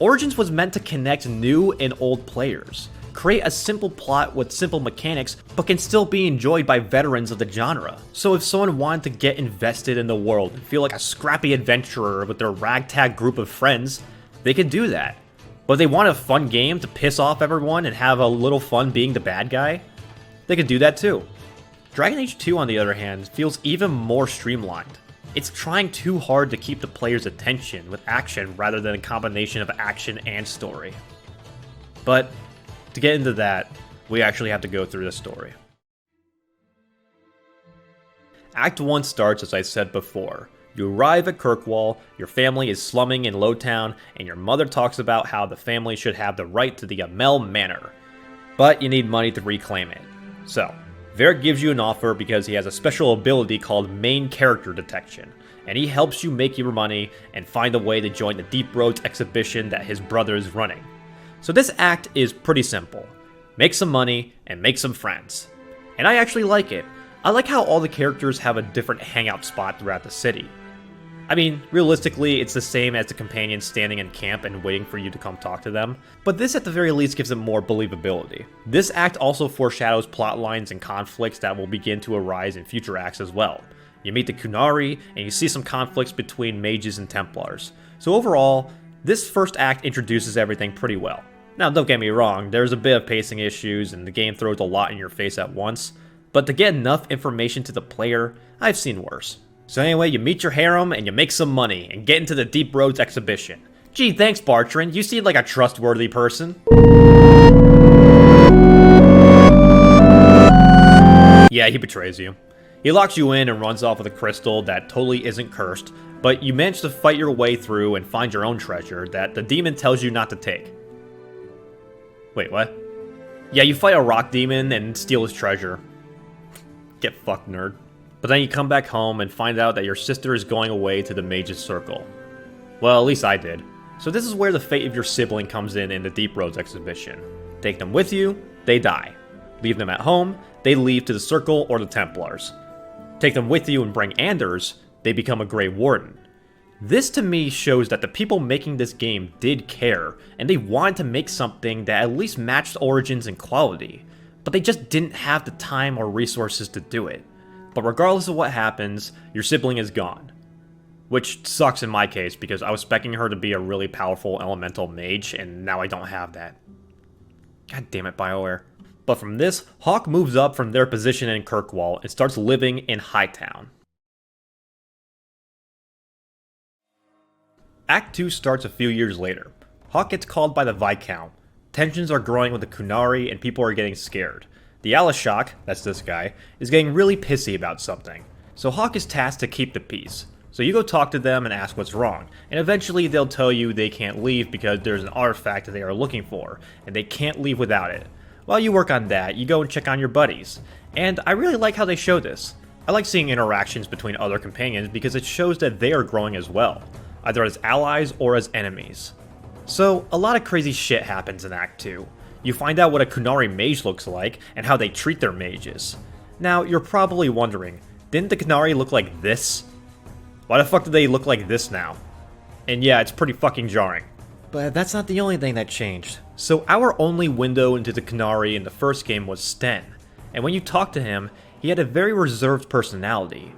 Origins was meant to connect new and old players, create a simple plot with simple mechanics, but can still be enjoyed by veterans of the genre. So if someone wanted to get invested in the world and feel like a scrappy adventurer with their ragtag group of friends, they could do that. But if they want a fun game to piss off everyone and have a little fun being the bad guy, they could do that too. Dragon Age 2, on the other hand, feels even more streamlined. It's trying too hard to keep the player's attention with action rather than a combination of action and story. But to get into that, we actually have to go through the story. Act 1 starts as I said before. You arrive at Kirkwall, your family is slumming in Lowtown, and your mother talks about how the family should have the right to the Amel Manor. But you need money to reclaim it. So, Varric gives you an offer because he has a special ability called Main Character Detection, and he helps you make your money and find a way to join the Deep Roads exhibition that his brother is running. So this act is pretty simple. Make some money and make some friends. And I actually like it. I like how all the characters have a different hangout spot throughout the city. I mean, realistically, it's the same as the companions standing in camp and waiting for you to come talk to them, but this at the very least gives it more believability. This act also foreshadows plot lines and conflicts that will begin to arise in future acts as well. You meet the Qunari, and you see some conflicts between mages and Templars. So overall, this first act introduces everything pretty well. Now, don't get me wrong, there's a bit of pacing issues, and the game throws a lot in your face at once, but to get enough information to the player, I've seen worse. So anyway, you meet your harem, and you make some money, and get into the Deep Roads exhibition. Gee, thanks Bartrand, you seem like a trustworthy person. Yeah, he betrays you. He locks you in and runs off with a crystal that totally isn't cursed, but you manage to fight your way through and find your own treasure that the demon tells you not to take. Wait, what? Yeah, you fight a rock demon and steal his treasure. Get fucked, nerd. But then you come back home and find out that your sister is going away to the Mage's Circle. Well, at least I did. So this is where the fate of your sibling comes in the Deep Roads exhibition. Take them with you, they die. Leave them at home, they leave to the Circle or the Templars. Take them with you and bring Anders, they become a Grey Warden. This to me shows that the people making this game did care, and they wanted to make something that at least matched Origins in quality, but they just didn't have the time or resources to do it. But regardless of what happens, your sibling is gone. Which sucks in my case, because I was expecting her to be a really powerful elemental mage, and now I don't have that. God damn it, BioWare. But from this, Hawk moves up from their position in Kirkwall and starts living in Hightown. Act 2 starts a few years later. Hawk gets called by the Viscount. Tensions are growing with the Qunari and people are getting scared. The Alashok, that's this guy, is getting really pissy about something. So Hawk is tasked to keep the peace. So you go talk to them and ask what's wrong, and eventually they'll tell you they can't leave because there's an artifact that they are looking for, and they can't leave without it. While you work on that, you go and check on your buddies. And I really like how they show this. I like seeing interactions between other companions because it shows that they are growing as well, either as allies or as enemies. So, a lot of crazy shit happens in Act 2. You find out what a Qunari mage looks like, and how they treat their mages. Now, you're probably wondering, didn't the Qunari look like this? Why the fuck do they look like this now? And yeah, it's pretty fucking jarring. But that's not the only thing that changed. So our only window into the Qunari in the first game was Sten, and when you talked to him, he had a very reserved personality,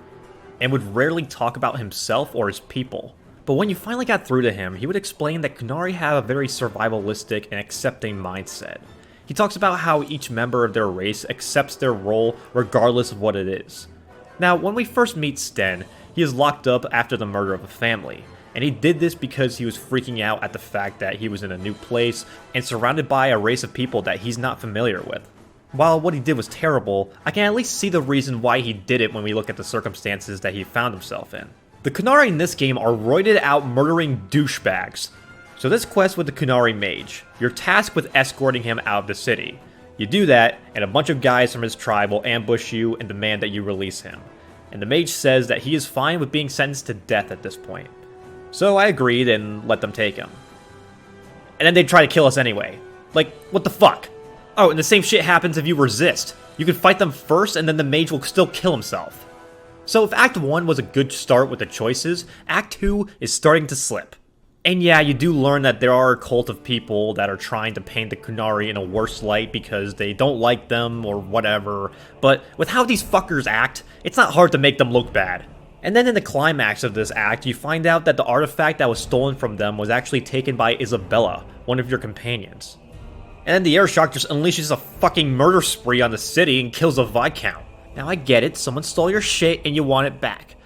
and would rarely talk about himself or his people. But when you finally got through to him, he would explain that Qunari have a very survivalistic and accepting mindset. He talks about how each member of their race accepts their role regardless of what it is. Now, when we first meet Sten, he is locked up after the murder of a family, and he did this because he was freaking out at the fact that he was in a new place and surrounded by a race of people that he's not familiar with. While what he did was terrible, I can at least see the reason why he did it when we look at the circumstances that he found himself in. The Qunari in this game are roided out murdering douchebags. So this quest with the Qunari mage, you're tasked with escorting him out of the city. You do that, and a bunch of guys from his tribe will ambush you and demand that you release him. And the mage says that he is fine with being sentenced to death at this point. So I agreed and let them take him. And then they try to kill us anyway. Like, what the fuck? Oh, and the same shit happens if you resist. You can fight them first, and then the mage will still kill himself. So if Act 1 was a good start with the choices, Act 2 is starting to slip. And yeah, you do learn that there are a cult of people that are trying to paint the Kunari in a worse light because they don't like them or whatever, but with how these fuckers act, it's not hard to make them look bad. And then in the climax of this act, you find out that the artifact that was stolen from them was actually taken by Isabella, one of your companions. And then the Airshock just unleashes a fucking murder spree on the city and kills a Viscount. Now I get it, someone stole your shit and you want it back.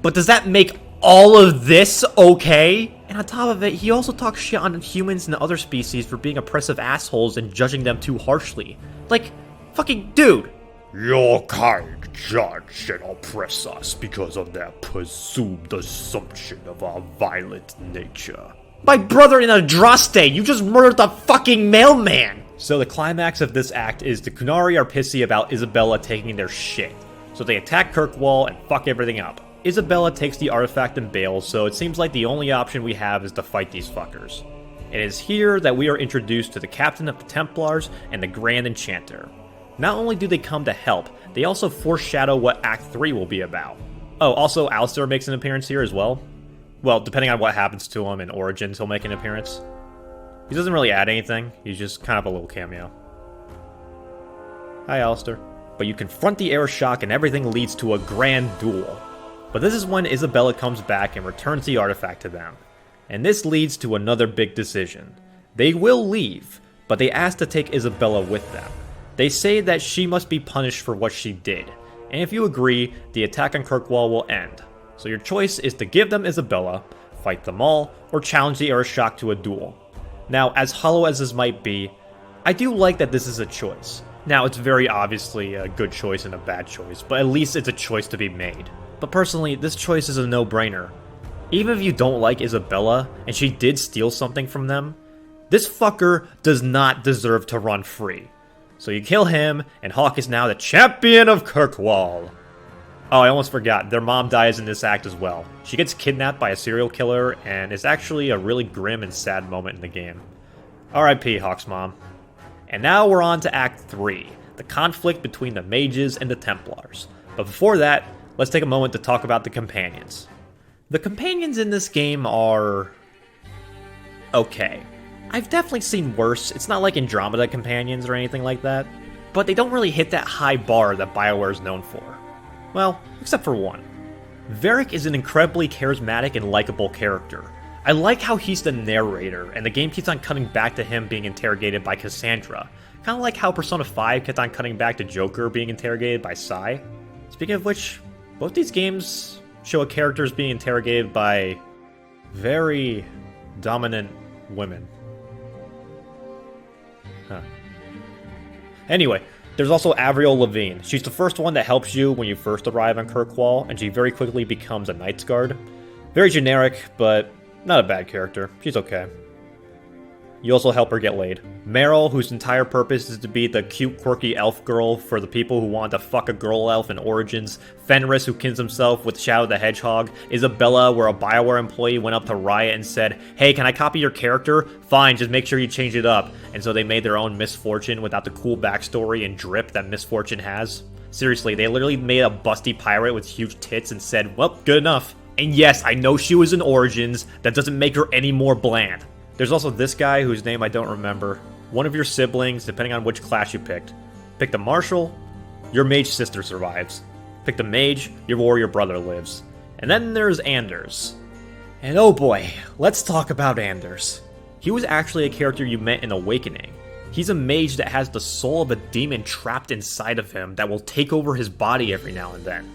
But does that make all of this okay? And on top of it, he also talks shit on humans and other species for being oppressive assholes and judging them too harshly. Like, fucking dude. Your kind judge and oppress us because of their presumed assumption of our violent nature. My brother in Andraste, you just murdered the fucking mailman! So the climax of this act is the Kunari are pissy about Isabella taking their shit. So they attack Kirkwall and fuck everything up. Isabella takes the artifact and bails, so it seems like the only option we have is to fight these fuckers. It is here that we are introduced to the Captain of the Templars and the Grand Enchanter. Not only do they come to help, they also foreshadow what Act 3 will be about. Oh, also Alistair makes an appearance here as well. Well, depending on what happens to him in Origins, he'll make an appearance. He doesn't really add anything, he's just kind of a little cameo. Hi, Alistair. But you confront the Airshock and everything leads to a grand duel. But this is when Isabella comes back and returns the artifact to them. And this leads to another big decision. They will leave, but they ask to take Isabella with them. They say that she must be punished for what she did, and if you agree, the attack on Kirkwall will end. So your choice is to give them Isabella, fight them all, or challenge the Airshock to a duel. Now, as hollow as this might be, I do like that this is a choice. Now, it's very obviously a good choice and a bad choice, but at least it's a choice to be made. But personally, this choice is a no-brainer. Even if you don't like Isabella, and she did steal something from them, this fucker does not deserve to run free. So you kill him, and Hawke is now the champion of Kirkwall. Oh, I almost forgot, their mom dies in this act as well. She gets kidnapped by a serial killer, and it's actually a really grim and sad moment in the game. R.I.P. Hawke's mom. And now we're on to Act 3, the conflict between the mages and the Templars. But before that, let's take a moment to talk about the companions. The companions in this game are okay. I've definitely seen worse. It's not like Andromeda companions or anything like that, but they don't really hit that high bar that BioWare is known for. Well, except for one. Varric is an incredibly charismatic and likable character. I like how he's the narrator, and the game keeps on cutting back to him being interrogated by Cassandra. Kind of like how Persona 5 kept on cutting back to Joker being interrogated by Sai. Speaking of which, both these games show a character as being interrogated by very dominant women. Huh. Anyway, there's also Avriel Lavigne. She's the first one that helps you when you first arrive on Kirkwall, and she very quickly becomes a Knight's Guard. Very generic, but not a bad character. She's okay. You also help her get laid. Meryl, whose entire purpose is to be the cute, quirky elf girl for the people who want to fuck a girl elf in Origins. Fenris, who kins himself with Shadow the Hedgehog. Isabella, where a BioWare employee went up to Riot and said, "Hey, can I copy your character? Fine, just make sure you change it up." And so they made their own Misfortune without the cool backstory and drip that Misfortune has. Seriously, they literally made a busty pirate with huge tits and said, well, good enough. And yes, I know she was in Origins. That doesn't make her any more bland. There's also this guy whose name I don't remember. One of your siblings, depending on which class you picked. Pick the Marshal, your mage sister survives. Pick the mage, your warrior brother lives. And then there's Anders. And oh boy, let's talk about Anders. He was actually a character you met in Awakening. He's a mage that has the soul of a demon trapped inside of him that will take over his body every now and then.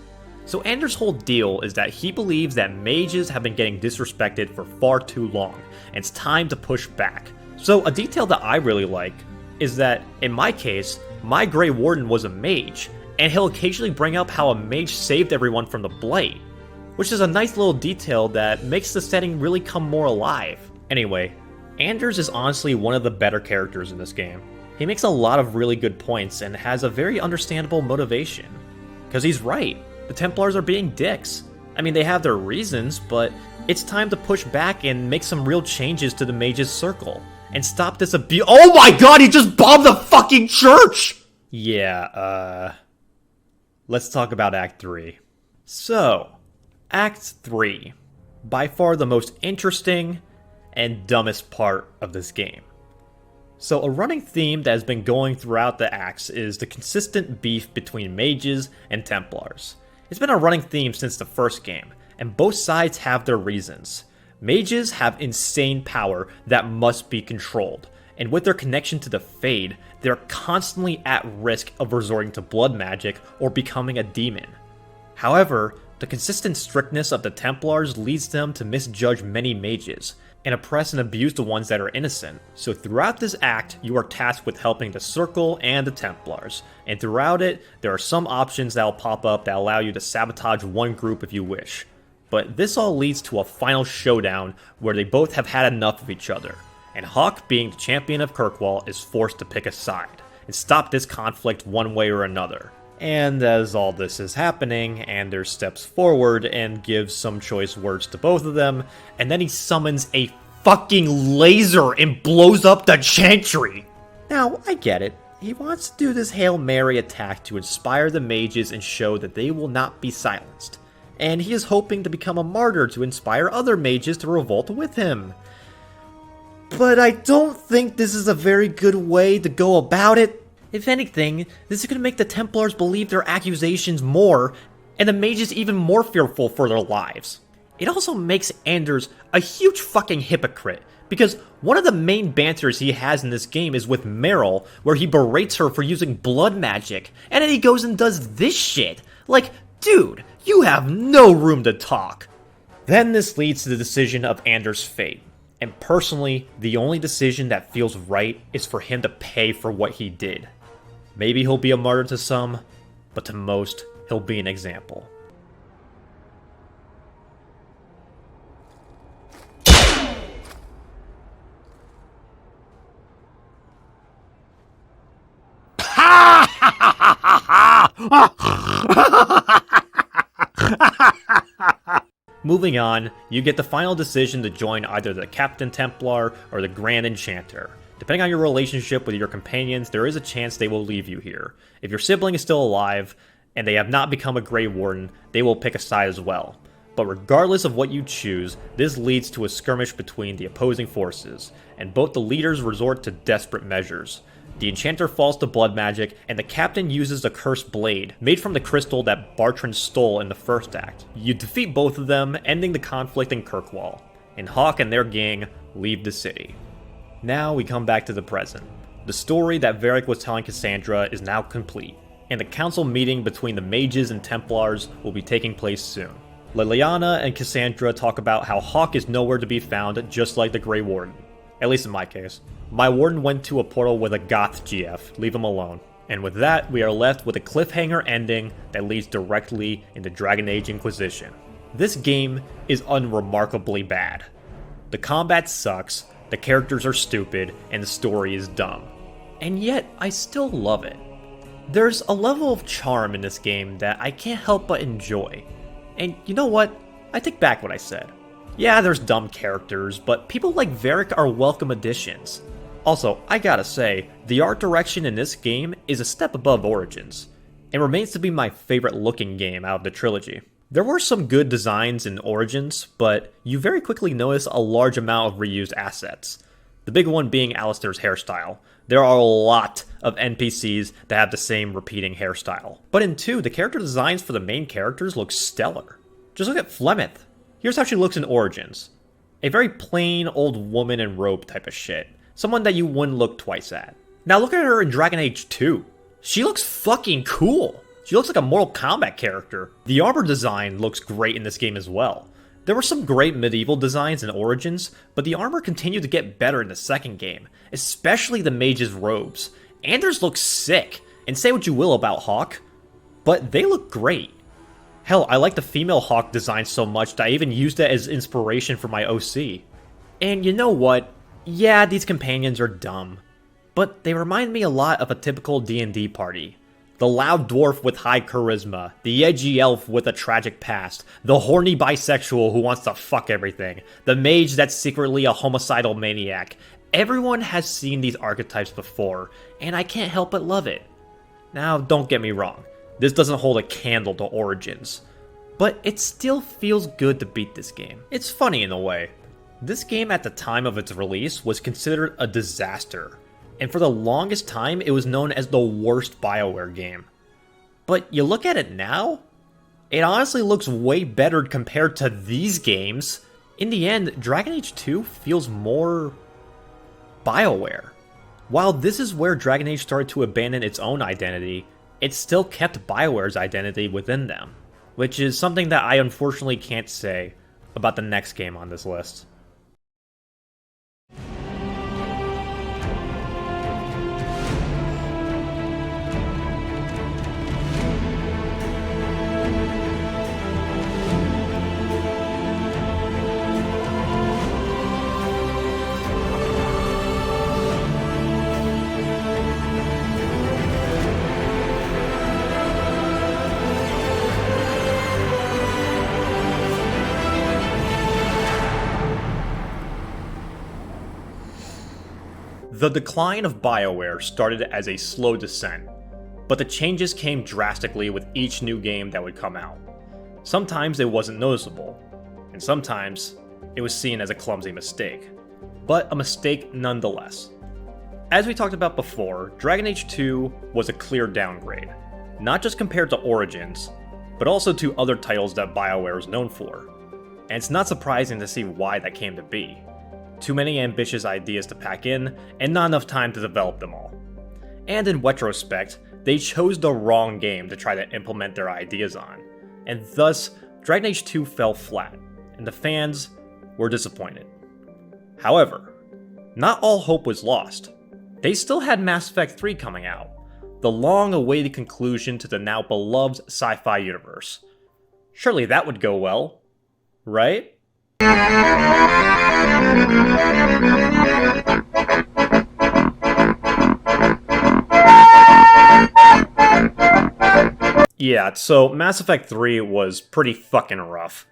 So Anders' whole deal is that he believes that mages have been getting disrespected for far too long, and it's time to push back. So a detail that I really like is that, in my case, my Grey Warden was a mage, and he'll occasionally bring up how a mage saved everyone from the Blight, which is a nice little detail that makes the setting really come more alive. Anyway, Anders is honestly one of the better characters in this game. He makes a lot of really good points and has a very understandable motivation. Because he's right, the Templars are being dicks. I mean, they have their reasons, but it's time to push back and make some real changes to the Mages Circle. And stop this abuse— Oh my god, he just bombed the fucking church! Yeah, let's talk about Act 3. So, Act 3. By far the most interesting and dumbest part of this game. So a running theme that has been going throughout the acts is the consistent beef between mages and Templars. It's been a running theme since the first game, and both sides have their reasons. Mages have insane power that must be controlled, and with their connection to the Fade, they're constantly at risk of resorting to blood magic or becoming a demon. However, the consistent strictness of the Templars leads them to misjudge many mages, and oppress and abuse the ones that are innocent. So throughout this act, you are tasked with helping the Circle and the Templars, and throughout it, there are some options that will pop up that allow you to sabotage one group if you wish. But this all leads to a final showdown where they both have had enough of each other, and Hawke, being the champion of Kirkwall, is forced to pick a side, and stop this conflict one way or another. And as all this is happening, Anders steps forward and gives some choice words to both of them, and then he summons a fucking laser and blows up the Chantry! Now, I get it. He wants to do this Hail Mary attack to inspire the mages and show that they will not be silenced. And he is hoping to become a martyr to inspire other mages to revolt with him. But I don't think this is a very good way to go about it. If anything, this is going to make the Templars believe their accusations more, and the mages even more fearful for their lives. It also makes Anders a huge fucking hypocrite, because one of the main banters he has in this game is with Meryl, where he berates her for using blood magic, and then he goes and does this shit. Like, dude, you have no room to talk. Then this leads to the decision of Anders' fate. And personally, the only decision that feels right is for him to pay for what he did. Maybe he'll be a martyr to some, but to most, he'll be an example. Moving on, you get the final decision to join either the Captain Templar or the Grand Enchanter. Depending on your relationship with your companions, there is a chance they will leave you here. If your sibling is still alive, and they have not become a Grey Warden, they will pick a side as well. But regardless of what you choose, this leads to a skirmish between the opposing forces, and both the leaders resort to desperate measures. The Enchanter falls to blood magic, and the Captain uses a cursed blade, made from the crystal that Bartrand stole in the first act. You defeat both of them, ending the conflict in Kirkwall, and Hawke and their gang leave the city. Now we come back to the present. The story that Varric was telling Cassandra is now complete, and the council meeting between the mages and Templars will be taking place soon. Liliana and Cassandra talk about how Hawke is nowhere to be found, just like the Grey Warden. At least in my case. My warden went to a portal with a goth GF, leave him alone. And with that, we are left with a cliffhanger ending that leads directly into Dragon Age Inquisition. This game is unremarkably bad. The combat sucks, the characters are stupid, and the story is dumb. And yet, I still love it. There's a level of charm in this game that I can't help but enjoy. And you know what? I take back what I said. Yeah, there's dumb characters, but people like Varric are welcome additions. Also, I gotta say, the art direction in this game is a step above Origins. It remains to be my favorite looking game out of the trilogy. There were some good designs in Origins, but you very quickly notice a large amount of reused assets. The big one being Alistair's hairstyle. There are a lot of NPCs that have the same repeating hairstyle. But in 2, the character designs for the main characters look stellar. Just look at Flemeth. Here's how she looks in Origins. A very plain old woman in robe type of shit. Someone that you wouldn't look twice at. Now look at her in Dragon Age 2. She looks fucking cool. She looks like a Mortal Kombat character. The armor design looks great in this game as well. There were some great medieval designs in Origins, but the armor continued to get better in the second game, especially the mage's robes. Anders looks sick, and say what you will about Hawke, but they look great. Hell, I like the female Hawke design so much that I even used it as inspiration for my OC. And you know what? Yeah, these companions are dumb. but they remind me a lot of a typical D&D party. The loud dwarf with high charisma, the edgy elf with a tragic past, the horny bisexual who wants to fuck everything, the mage that's secretly a homicidal maniac. Everyone has seen these archetypes before, and I can't help but love it. Now, don't get me wrong, this doesn't hold a candle to Origins, but it still feels good to beat this game. It's funny in a way. This game at the time of its release was considered a disaster, and for the longest time it was known as the worst BioWare game. But you look at it now, it honestly looks way better compared to these games. In the end, Dragon Age 2 feels more BioWare. While this is where Dragon Age started to abandon its own identity, it still kept BioWare's identity within them, which is something that I unfortunately can't say about the next game on this list. The decline of BioWare started as a slow descent, but the changes came drastically with each new game that would come out. Sometimes it wasn't noticeable, and sometimes it was seen as a clumsy mistake, but a mistake nonetheless. As we talked about before, Dragon Age 2 was a clear downgrade, not just compared to Origins, but also to other titles that BioWare is known for, and it's not surprising to see why that came to be. Too many ambitious ideas to pack in, and not enough time to develop them all. And in retrospect, they chose the wrong game to try to implement their ideas on, and thus, Dragon Age 2 fell flat, and the fans were disappointed. However, not all hope was lost. They still had Mass Effect 3 coming out, the long-awaited conclusion to the now beloved sci-fi universe. Surely that would go well, right? Yeah, so Mass Effect 3 was pretty fucking rough.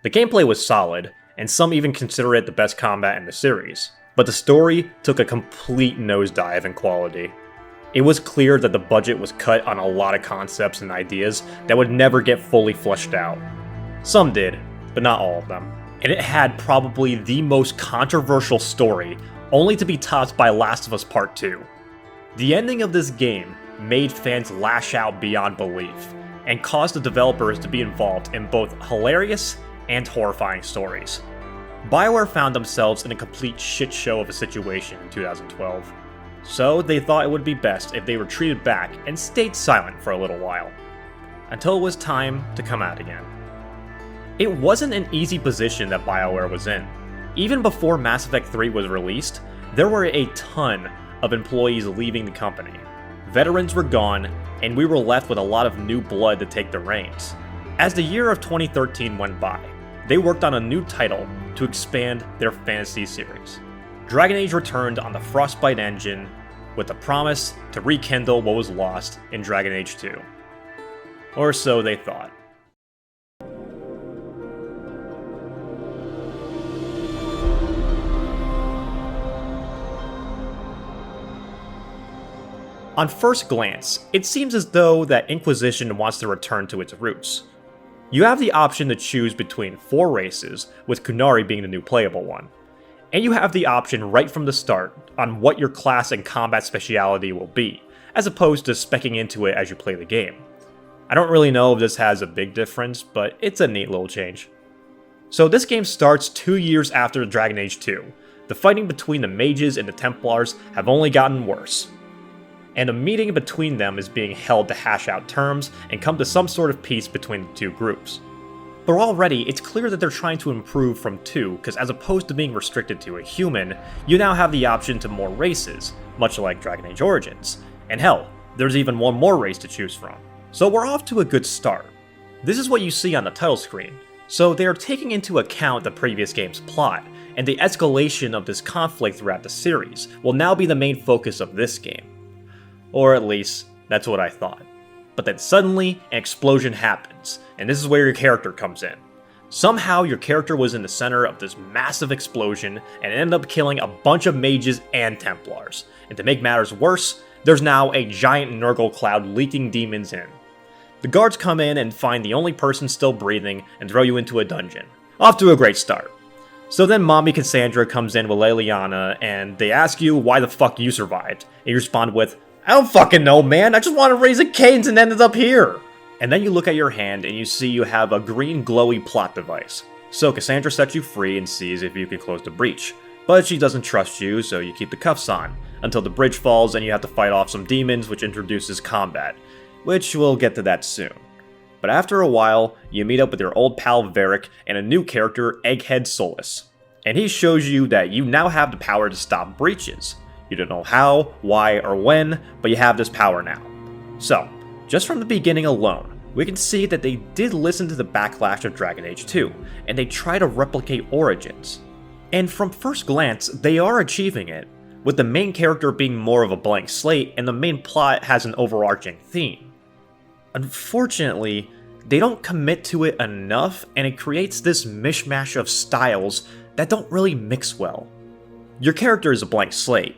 The gameplay was solid, and some even consider it the best combat in the series, but the story took a complete nosedive in quality. It was clear that the budget was cut on a lot of concepts and ideas that would never get fully fleshed out. Some did, but not all of them. And it had probably the most controversial story, only to be topped by Last of Us Part 2. The ending of this game made fans lash out beyond belief, and caused the developers to be involved in both hilarious and horrifying stories. BioWare found themselves in a complete shit show of a situation in 2012, so they thought it would be best if they retreated back and stayed silent for a little while, until it was time to come out again. It wasn't an easy position that BioWare was in. Even before Mass Effect 3 was released, there were a ton of employees leaving the company. Veterans were gone, and we were left with a lot of new blood to take the reins. As the year of 2013 went by, they worked on a new title to expand their fantasy series. Dragon Age returned on the Frostbite engine with the promise to rekindle what was lost in Dragon Age 2. Or so they thought. On first glance, it seems as though that Inquisition wants to return to its roots. You have the option to choose between 4 races, with Kunari being the new playable one. And you have the option right from the start on what your class and combat speciality will be, as opposed to speccing into it as you play the game. I don't really know if this has a big difference, but it's a neat little change. So this game starts 2 years after Dragon Age 2. The fighting between the mages and the Templars have only gotten worse, and a meeting between them is being held to hash out terms and come to some sort of peace between the two groups. But already, it's clear that they're trying to improve from 2, because as opposed to being restricted to a human, you now have the option to more races, much like Dragon Age Origins. And hell, there's even one more race to choose from. So we're off to a good start. This is what you see on the title screen, so they are taking into account the previous game's plot, and the escalation of this conflict throughout the series will now be the main focus of this game. Or at least, that's what I thought. But then suddenly, an explosion happens, and this is where your character comes in. Somehow, your character was in the center of this massive explosion and ended up killing a bunch of mages and Templars. And to make matters worse, there's now a giant Nurgle cloud leaking demons in. The guards come in and find the only person still breathing and throw you into a dungeon. Off to a great start. So then Mommy Cassandra comes in with Leliana and they ask you why the fuck you survived. And you respond with, "I don't fucking know, man, I just want to raise a canes and ended up here." And then you look at your hand and you see you have a green glowy plot device. So Cassandra sets you free and sees if you can close the breach. But she doesn't trust you, so you keep the cuffs on, until the bridge falls and you have to fight off some demons, which introduces combat, which we'll get to that soon. But after a while, you meet up with your old pal Varric and a new character, Egghead Solus. And he shows you that you now have the power to stop breaches. You don't know how, why, or when, but you have this power now. So, just from the beginning alone, we can see that they did listen to the backlash of Dragon Age 2, and they try to replicate Origins. And from first glance, they are achieving it, with the main character being more of a blank slate and the main plot has an overarching theme. Unfortunately, they don't commit to it enough and it creates this mishmash of styles that don't really mix well. Your character is a blank slate,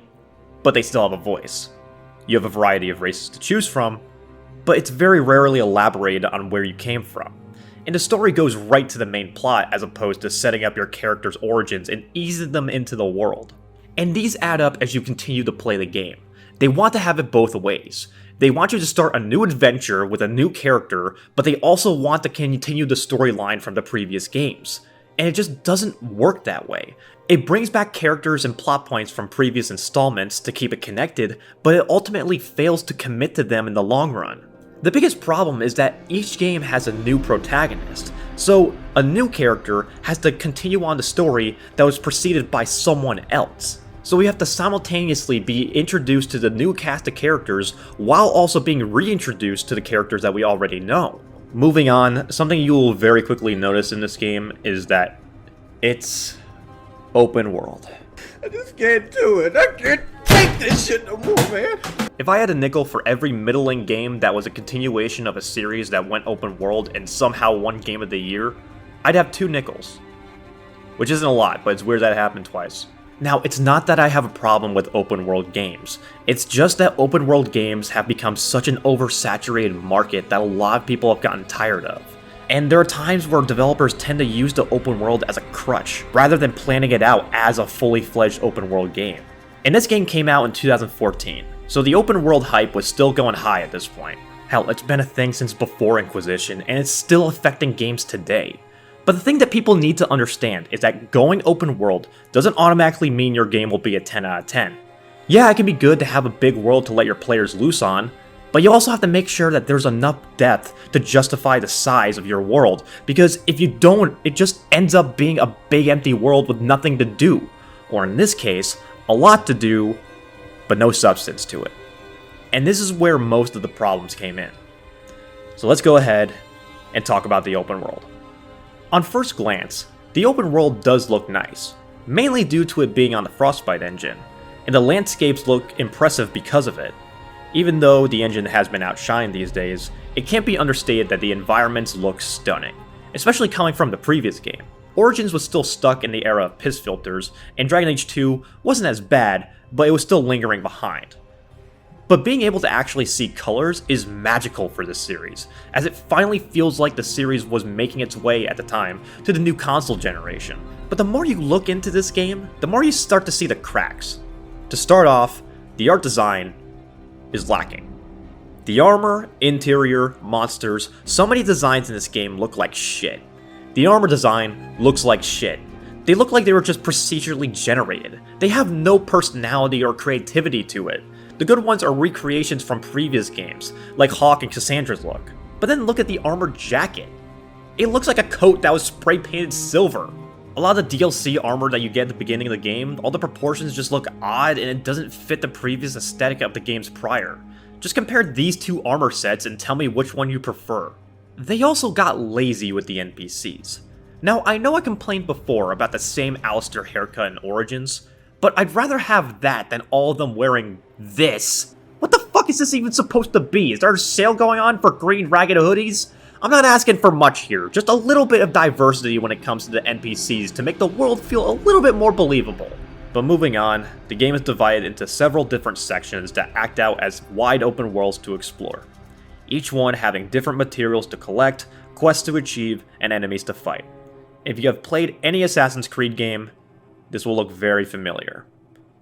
but they still have a voice. You have a variety of races to choose from, but it's very rarely elaborated on where you came from. And the story goes right to the main plot as opposed to setting up your character's origins and easing them into the world. And these add up as you continue to play the game. They want to have it both ways. They want you to start a new adventure with a new character, but they also want to continue the storyline from the previous games. And it just doesn't work that way. It brings back characters and plot points from previous installments to keep it connected, but it ultimately fails to commit to them in the long run. The biggest problem is that each game has a new protagonist, so a new character has to continue on the story that was preceded by someone else. So we have to simultaneously be introduced to the new cast of characters while also being reintroduced to the characters that we already know. Moving on, something you will very quickly notice in this game is that it's open world. I just can't do it. I can't take this shit no more, man. If I had a nickel for every middling game that was a continuation of a series that went open world and somehow won Game of the Year, I'd have 2 nickels. Which isn't a lot, but it's weird that it happened twice. Now, it's not that I have a problem with open world games. It's just that open world games have become such an oversaturated market that a lot of people have gotten tired of. And there are times where developers tend to use the open world as a crutch, rather than planning it out as a fully fledged open world game. And this game came out in 2014, so the open world hype was still going high at this point. Hell, it's been a thing since before Inquisition, and it's still affecting games today. But the thing that people need to understand is that going open world doesn't automatically mean your game will be a 10 out of 10. Yeah, it can be good to have a big world to let your players loose on, but you also have to make sure that there's enough depth to justify the size of your world, because if you don't, it just ends up being a big empty world with nothing to do. Or in this case, a lot to do, but no substance to it. And this is where most of the problems came in. So let's go ahead and talk about the open world. On first glance, the open world does look nice, mainly due to it being on the Frostbite engine, and the landscapes look impressive because of it. Even though the engine has been outshined these days, it can't be understated that the environments look stunning, especially coming from the previous game. Origins was still stuck in the era of piss filters, and Dragon Age 2 wasn't as bad, but it was still lingering behind. But being able to actually see colors is magical for this series, as it finally feels like the series was making its way at the time to the new console generation. But the more you look into this game, the more you start to see the cracks. To start off, the art design is lacking. The armor, interior, monsters, so many designs in this game look like shit. The armor design looks like shit. They look like they were just procedurally generated. They have no personality or creativity to it. The good ones are recreations from previous games, like Hawk and Cassandra's look. But then look at the armored jacket. It looks like a coat that was spray painted silver. A lot of the DLC armor that you get at the beginning of the game, all the proportions just look odd and it doesn't fit the previous aesthetic of the games prior. Just compare these 2 armor sets and tell me which one you prefer. They also got lazy with the NPCs. Now, I know I complained before about the same Alistair haircut in Origins, but I'd rather have that than all of them wearing this. What the fuck is this even supposed to be? Is there a sale going on for green ragged hoodies? I'm not asking for much here, just a little bit of diversity when it comes to the NPCs to make the world feel a little bit more believable. But moving on, the game is divided into several different sections that act out as wide open worlds to explore, each one having different materials to collect, quests to achieve, and enemies to fight. If you have played any Assassin's Creed game, this will look very familiar,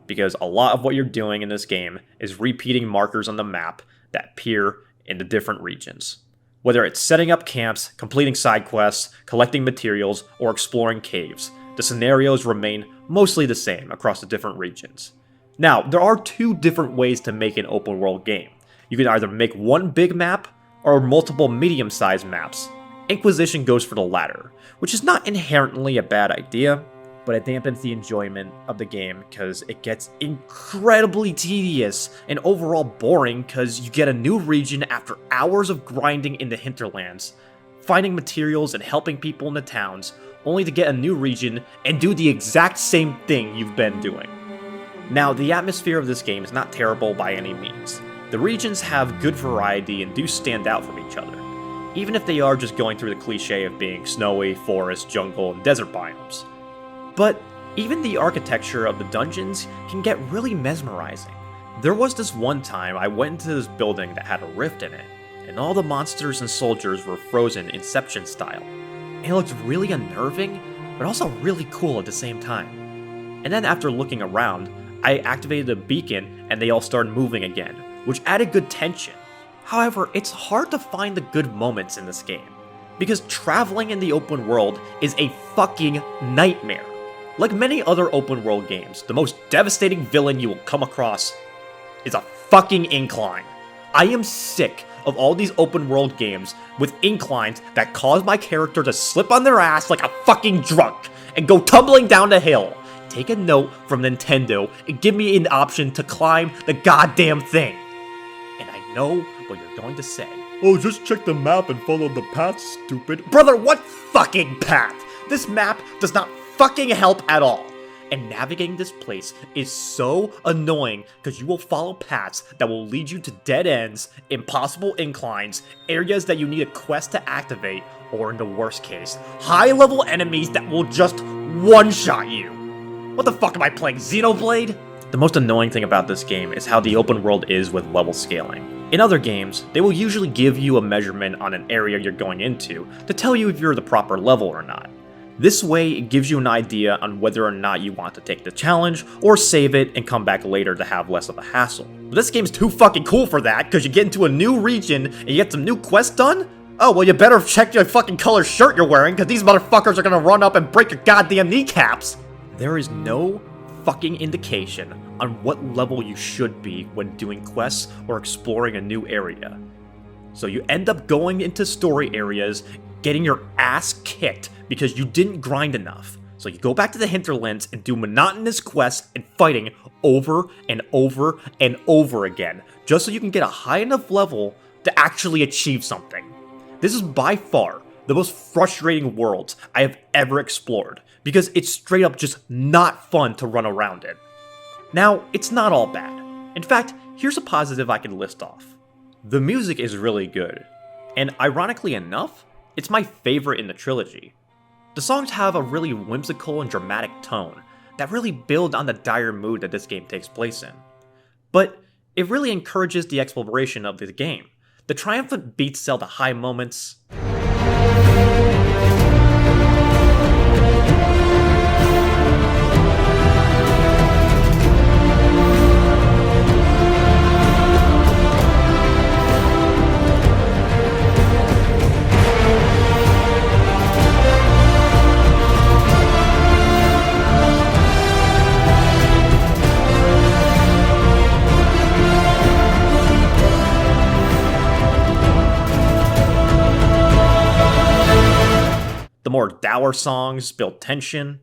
because a lot of what you're doing in this game is repeating markers on the map that appear in the different regions. Whether it's setting up camps, completing side quests, collecting materials, or exploring caves, the scenarios remain mostly the same across the different regions. Now, there are two different ways to make an open world game. You can either make one big map, or multiple medium-sized maps. Inquisition goes for the latter, which is not inherently a bad idea, but it dampens the enjoyment of the game because it gets incredibly tedious and overall boring because you get a new region after hours of grinding in the hinterlands, finding materials and helping people in the towns, only to get a new region and do the exact same thing you've been doing. Now, the atmosphere of this game is not terrible by any means. The regions have good variety and do stand out from each other, even if they are just going through the cliche of being snowy, forest, jungle, and desert biomes. But even the architecture of the dungeons can get really mesmerizing. There was this one time I went into this building that had a rift in it, and all the monsters and soldiers were frozen Inception style. And it looked really unnerving, but also really cool at the same time. And then after looking around, I activated a beacon and they all started moving again, which added good tension. However, it's hard to find the good moments in this game, because traveling in the open world is a fucking nightmare. Like many other open world games, the most devastating villain you will come across is a fucking incline. I am sick of all these open world games with inclines that cause my character to slip on their ass like a fucking drunk and go tumbling down the hill. Take a note from Nintendo and give me an option to climb the goddamn thing. And I know what you're going to say. Oh, just check the map and follow the path, stupid. Brother, what fucking path? This map does not fucking help at all. And navigating this place is so annoying because you will follow paths that will lead you to dead ends, impossible inclines, areas that you need a quest to activate, or in the worst case, high-level enemies that will just one-shot you. What the fuck am I playing, Xenoblade? The most annoying thing about this game is how the open world is with level scaling. In other games, they will usually give you a measurement on an area you're going into to tell you if you're the proper level or not. This way, it gives you an idea on whether or not you want to take the challenge, or save it and come back later to have less of a hassle. But this game's too fucking cool for that, because you get into a new region and you get some new quests done? Oh, well, you better check your fucking color shirt you're wearing, because these motherfuckers are gonna run up and break your goddamn kneecaps! There is no fucking indication on what level you should be when doing quests or exploring a new area. So you end up going into story areas, getting your ass kicked because you didn't grind enough. So you go back to the hinterlands and do monotonous quests and fighting over and over and over again, just so you can get a high enough level to actually achieve something. This is by far the most frustrating world I have ever explored, because it's straight up just not fun to run around in. Now, it's not all bad. In fact, here's a positive I can list off. The music is really good, and ironically enough, it's my favorite in the trilogy. The songs have a really whimsical and dramatic tone that really build on the dire mood that this game takes place in. But it really encourages the exploration of the game. The triumphant beats sell the high moments. The more dour songs build tension.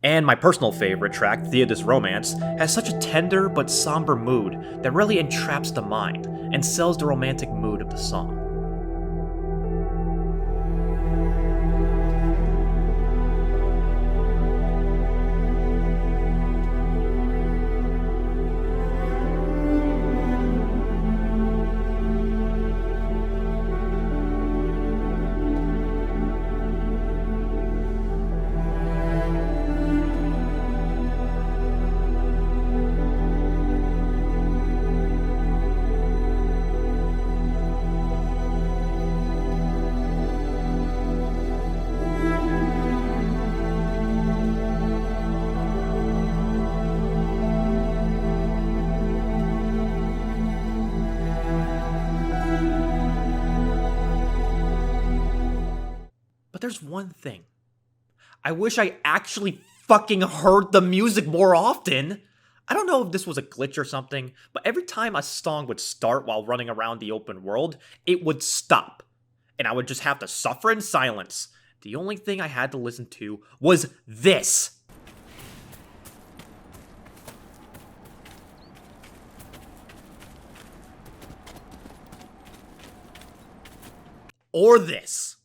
And my personal favorite track, Theodis Romance, has such a tender but somber mood that really entraps the mind and sells the romantic mood of the song. But there's one thing. I wish I actually fucking heard the music more often. I don't know if this was a glitch or something, but every time a song would start while running around the open world, it would stop. And I would just have to suffer in silence. The only thing I had to listen to was this. Or this.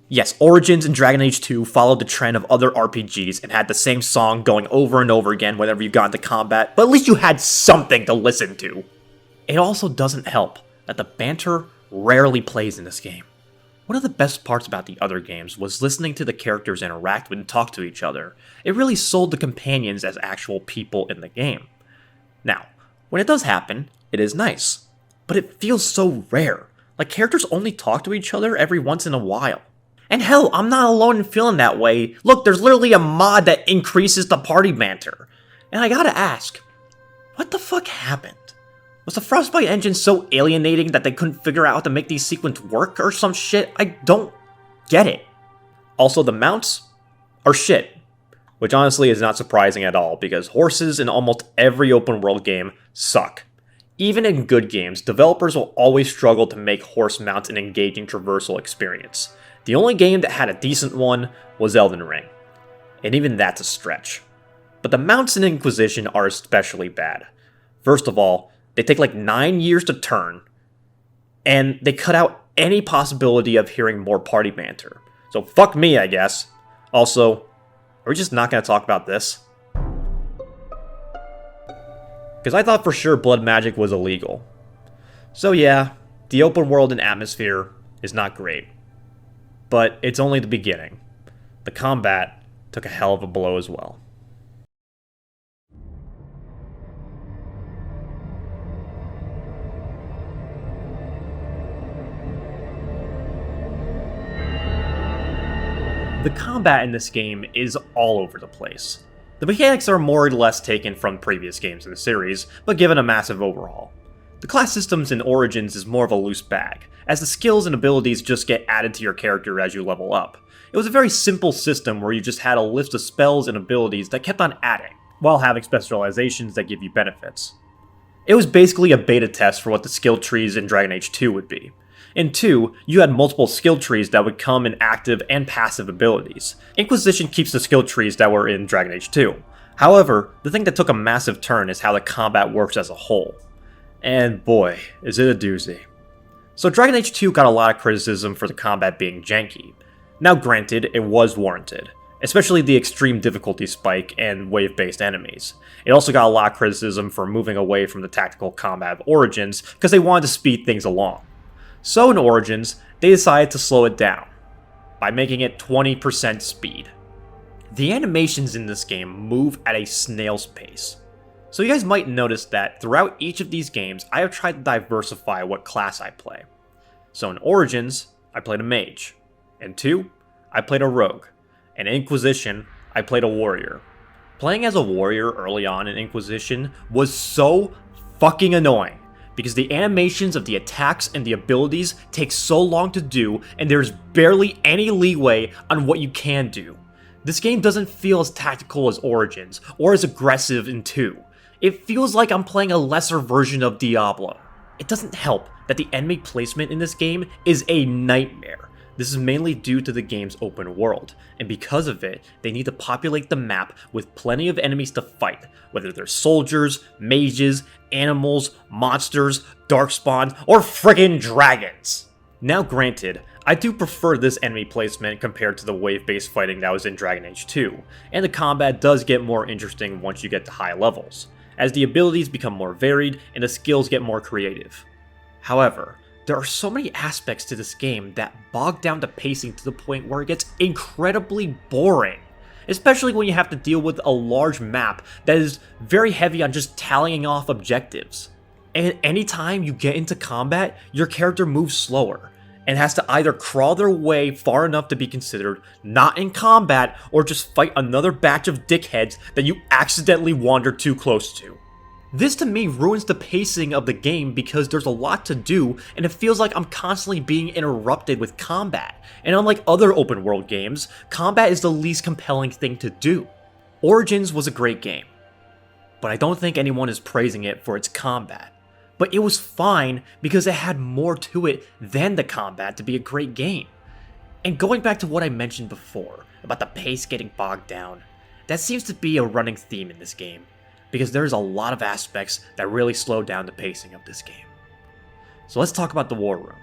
Yes, Origins and Dragon Age 2 followed the trend of other RPGs and had the same song going over and over again whenever you got into combat, but at least you had something to listen to. It also doesn't help that the banter rarely plays in this game. One of the best parts about the other games was listening to the characters interact and talk to each other. It really sold the companions as actual people in the game. Now, when it does happen, it is nice, but it feels so rare. Like characters only talk to each other every once in a while. And hell, I'm not alone in feeling that way. Look, there's literally a mod that increases the party banter. And I gotta ask, what the fuck happened? Was the Frostbite engine so alienating that they couldn't figure out how to make these sequences work or some shit? I don't get it. Also, the mounts are shit. Which honestly is not surprising at all, because horses in almost every open world game suck. Even in good games, developers will always struggle to make horse mounts an engaging traversal experience. The only game that had a decent one was Elden Ring, and even that's a stretch. But the mounts in Inquisition are especially bad. First of all, they take like 9 years to turn, and they cut out any possibility of hearing more party banter. So fuck me, I guess. Also, are we just not going to talk about this? Because I thought for sure blood magic was illegal. So yeah, the open world and atmosphere is not great. But it's only the beginning. The combat took a hell of a blow as well. The combat in this game is all over the place. The mechanics are more or less taken from previous games in the series, but given a massive overhaul. The class systems in Origins is more of a loose bag, as the skills and abilities just get added to your character as you level up. It was a very simple system where you just had a list of spells and abilities that kept on adding, while having specializations that give you benefits. It was basically a beta test for what the skill trees in Dragon Age 2 would be. In 2, you had multiple skill trees that would come in active and passive abilities. Inquisition keeps the skill trees that were in Dragon Age 2. However, the thing that took a massive turn is how the combat works as a whole. And boy, is it a doozy. So Dragon Age 2 got a lot of criticism for the combat being janky. Now granted, it was warranted, especially the extreme difficulty spike and wave-based enemies. It also got a lot of criticism for moving away from the tactical combat of Origins because they wanted to speed things along. So in Origins, they decided to slow it down by making it 20% speed. The animations in this game move at a snail's pace. So you guys might notice that throughout each of these games, I have tried to diversify what class I play. So in Origins, I played a mage. In 2, I played a rogue. In Inquisition, I played a warrior. Playing as a warrior early on in Inquisition was so fucking annoying, because the animations of the attacks and the abilities take so long to do, and there's barely any leeway on what you can do. This game doesn't feel as tactical as Origins, or as aggressive in 2. It feels like I'm playing a lesser version of Diablo. It doesn't help that the enemy placement in this game is a nightmare. This is mainly due to the game's open world, and because of it, they need to populate the map with plenty of enemies to fight, whether they're soldiers, mages, animals, monsters, darkspawn, or friggin' dragons. Now granted, I do prefer this enemy placement compared to the wave-based fighting that was in Dragon Age 2, and the combat does get more interesting once you get to high levels, as the abilities become more varied and the skills get more creative. However, there are so many aspects to this game that bog down the pacing to the point where it gets incredibly boring, especially when you have to deal with a large map that is very heavy on just tallying off objectives. And anytime you get into combat, your character moves slower, and has to either crawl their way far enough to be considered not in combat, or just fight another batch of dickheads that you accidentally wander too close to. This to me ruins the pacing of the game because there's a lot to do and it feels like I'm constantly being interrupted with combat, and unlike other open world games, combat is the least compelling thing to do. Origins was a great game, but I don't think anyone is praising it for its combat. But it was fine because it had more to it than the combat to be a great game. And going back to what I mentioned before, about the pace getting bogged down, that seems to be a running theme in this game, because there's a lot of aspects that really slow down the pacing of this game. So let's talk about the war room.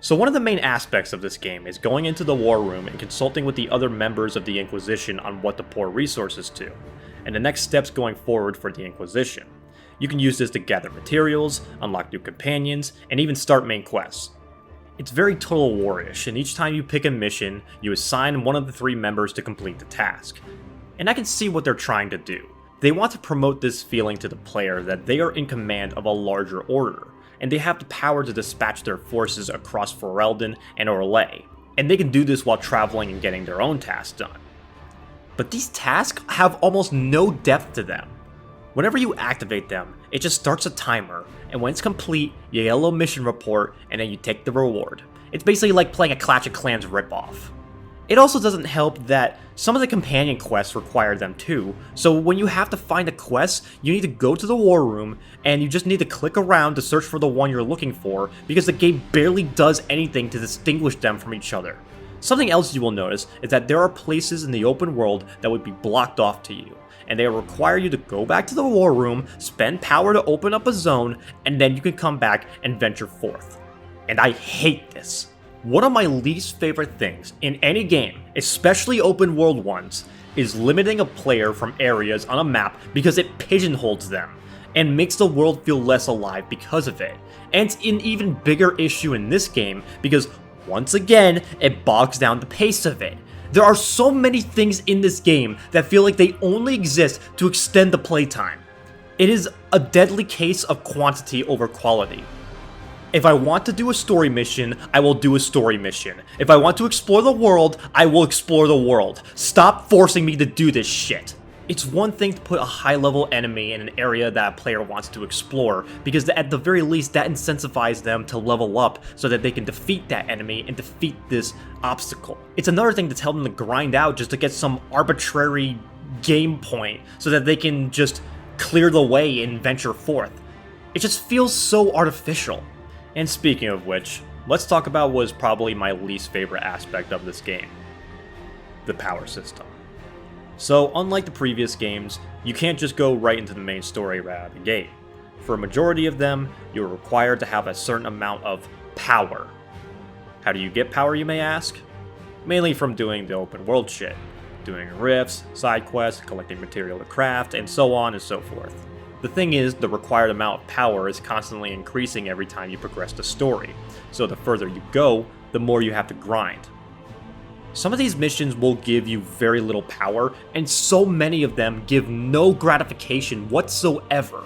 So one of the main aspects of this game is going into the war room and consulting with the other members of the Inquisition on what to pour resources to, and the next steps going forward for the Inquisition. You can use this to gather materials, unlock new companions, and even start main quests. It's very Total War-ish, and each time you pick a mission, you assign one of the 3 members to complete the task. And I can see what they're trying to do. They want to promote this feeling to the player that they are in command of a larger order, and they have the power to dispatch their forces across Ferelden and Orlais, and they can do this while traveling and getting their own tasks done. But these tasks have almost no depth to them. Whenever you activate them, it just starts a timer, and when it's complete, you get a little mission report, and then you take the reward. It's basically like playing a Clash of Clans ripoff. It also doesn't help that some of the companion quests require them too, so when you have to find a quest, you need to go to the war room, and you just need to click around to search for the one you're looking for, because the game barely does anything to distinguish them from each other. Something else you will notice is that there are places in the open world that would be blocked off to you, and they require you to go back to the war room, spend power to open up a zone, and then you can come back and venture forth. And I hate this. One of my least favorite things in any game, especially open world ones, is limiting a player from areas on a map because it pigeonholes them, and makes the world feel less alive because of it. And it's an even bigger issue in this game because, once again, it bogs down the pace of it. There are so many things in this game that feel like they only exist to extend the playtime. It is a deadly case of quantity over quality. If I want to do a story mission, I will do a story mission. If I want to explore the world, I will explore the world. Stop forcing me to do this shit. It's one thing to put a high-level enemy in an area that a player wants to explore, because at the very least that incentivizes them to level up so that they can defeat that enemy and defeat this obstacle. It's another thing to tell them to grind out just to get some arbitrary game point so that they can just clear the way and venture forth. It just feels so artificial. And speaking of which, let's talk about what is probably my least favorite aspect of this game: the power system. So, unlike the previous games, you can't just go right into the main story right out of the gate. For a majority of them, you're required to have a certain amount of power. How do you get power, you may ask? Mainly from doing the open world shit. Doing rifts, side quests, collecting material to craft, and so on and so forth. The thing is, the required amount of power is constantly increasing every time you progress the story, so the further you go, the more you have to grind. Some of these missions will give you very little power, and so many of them give no gratification whatsoever.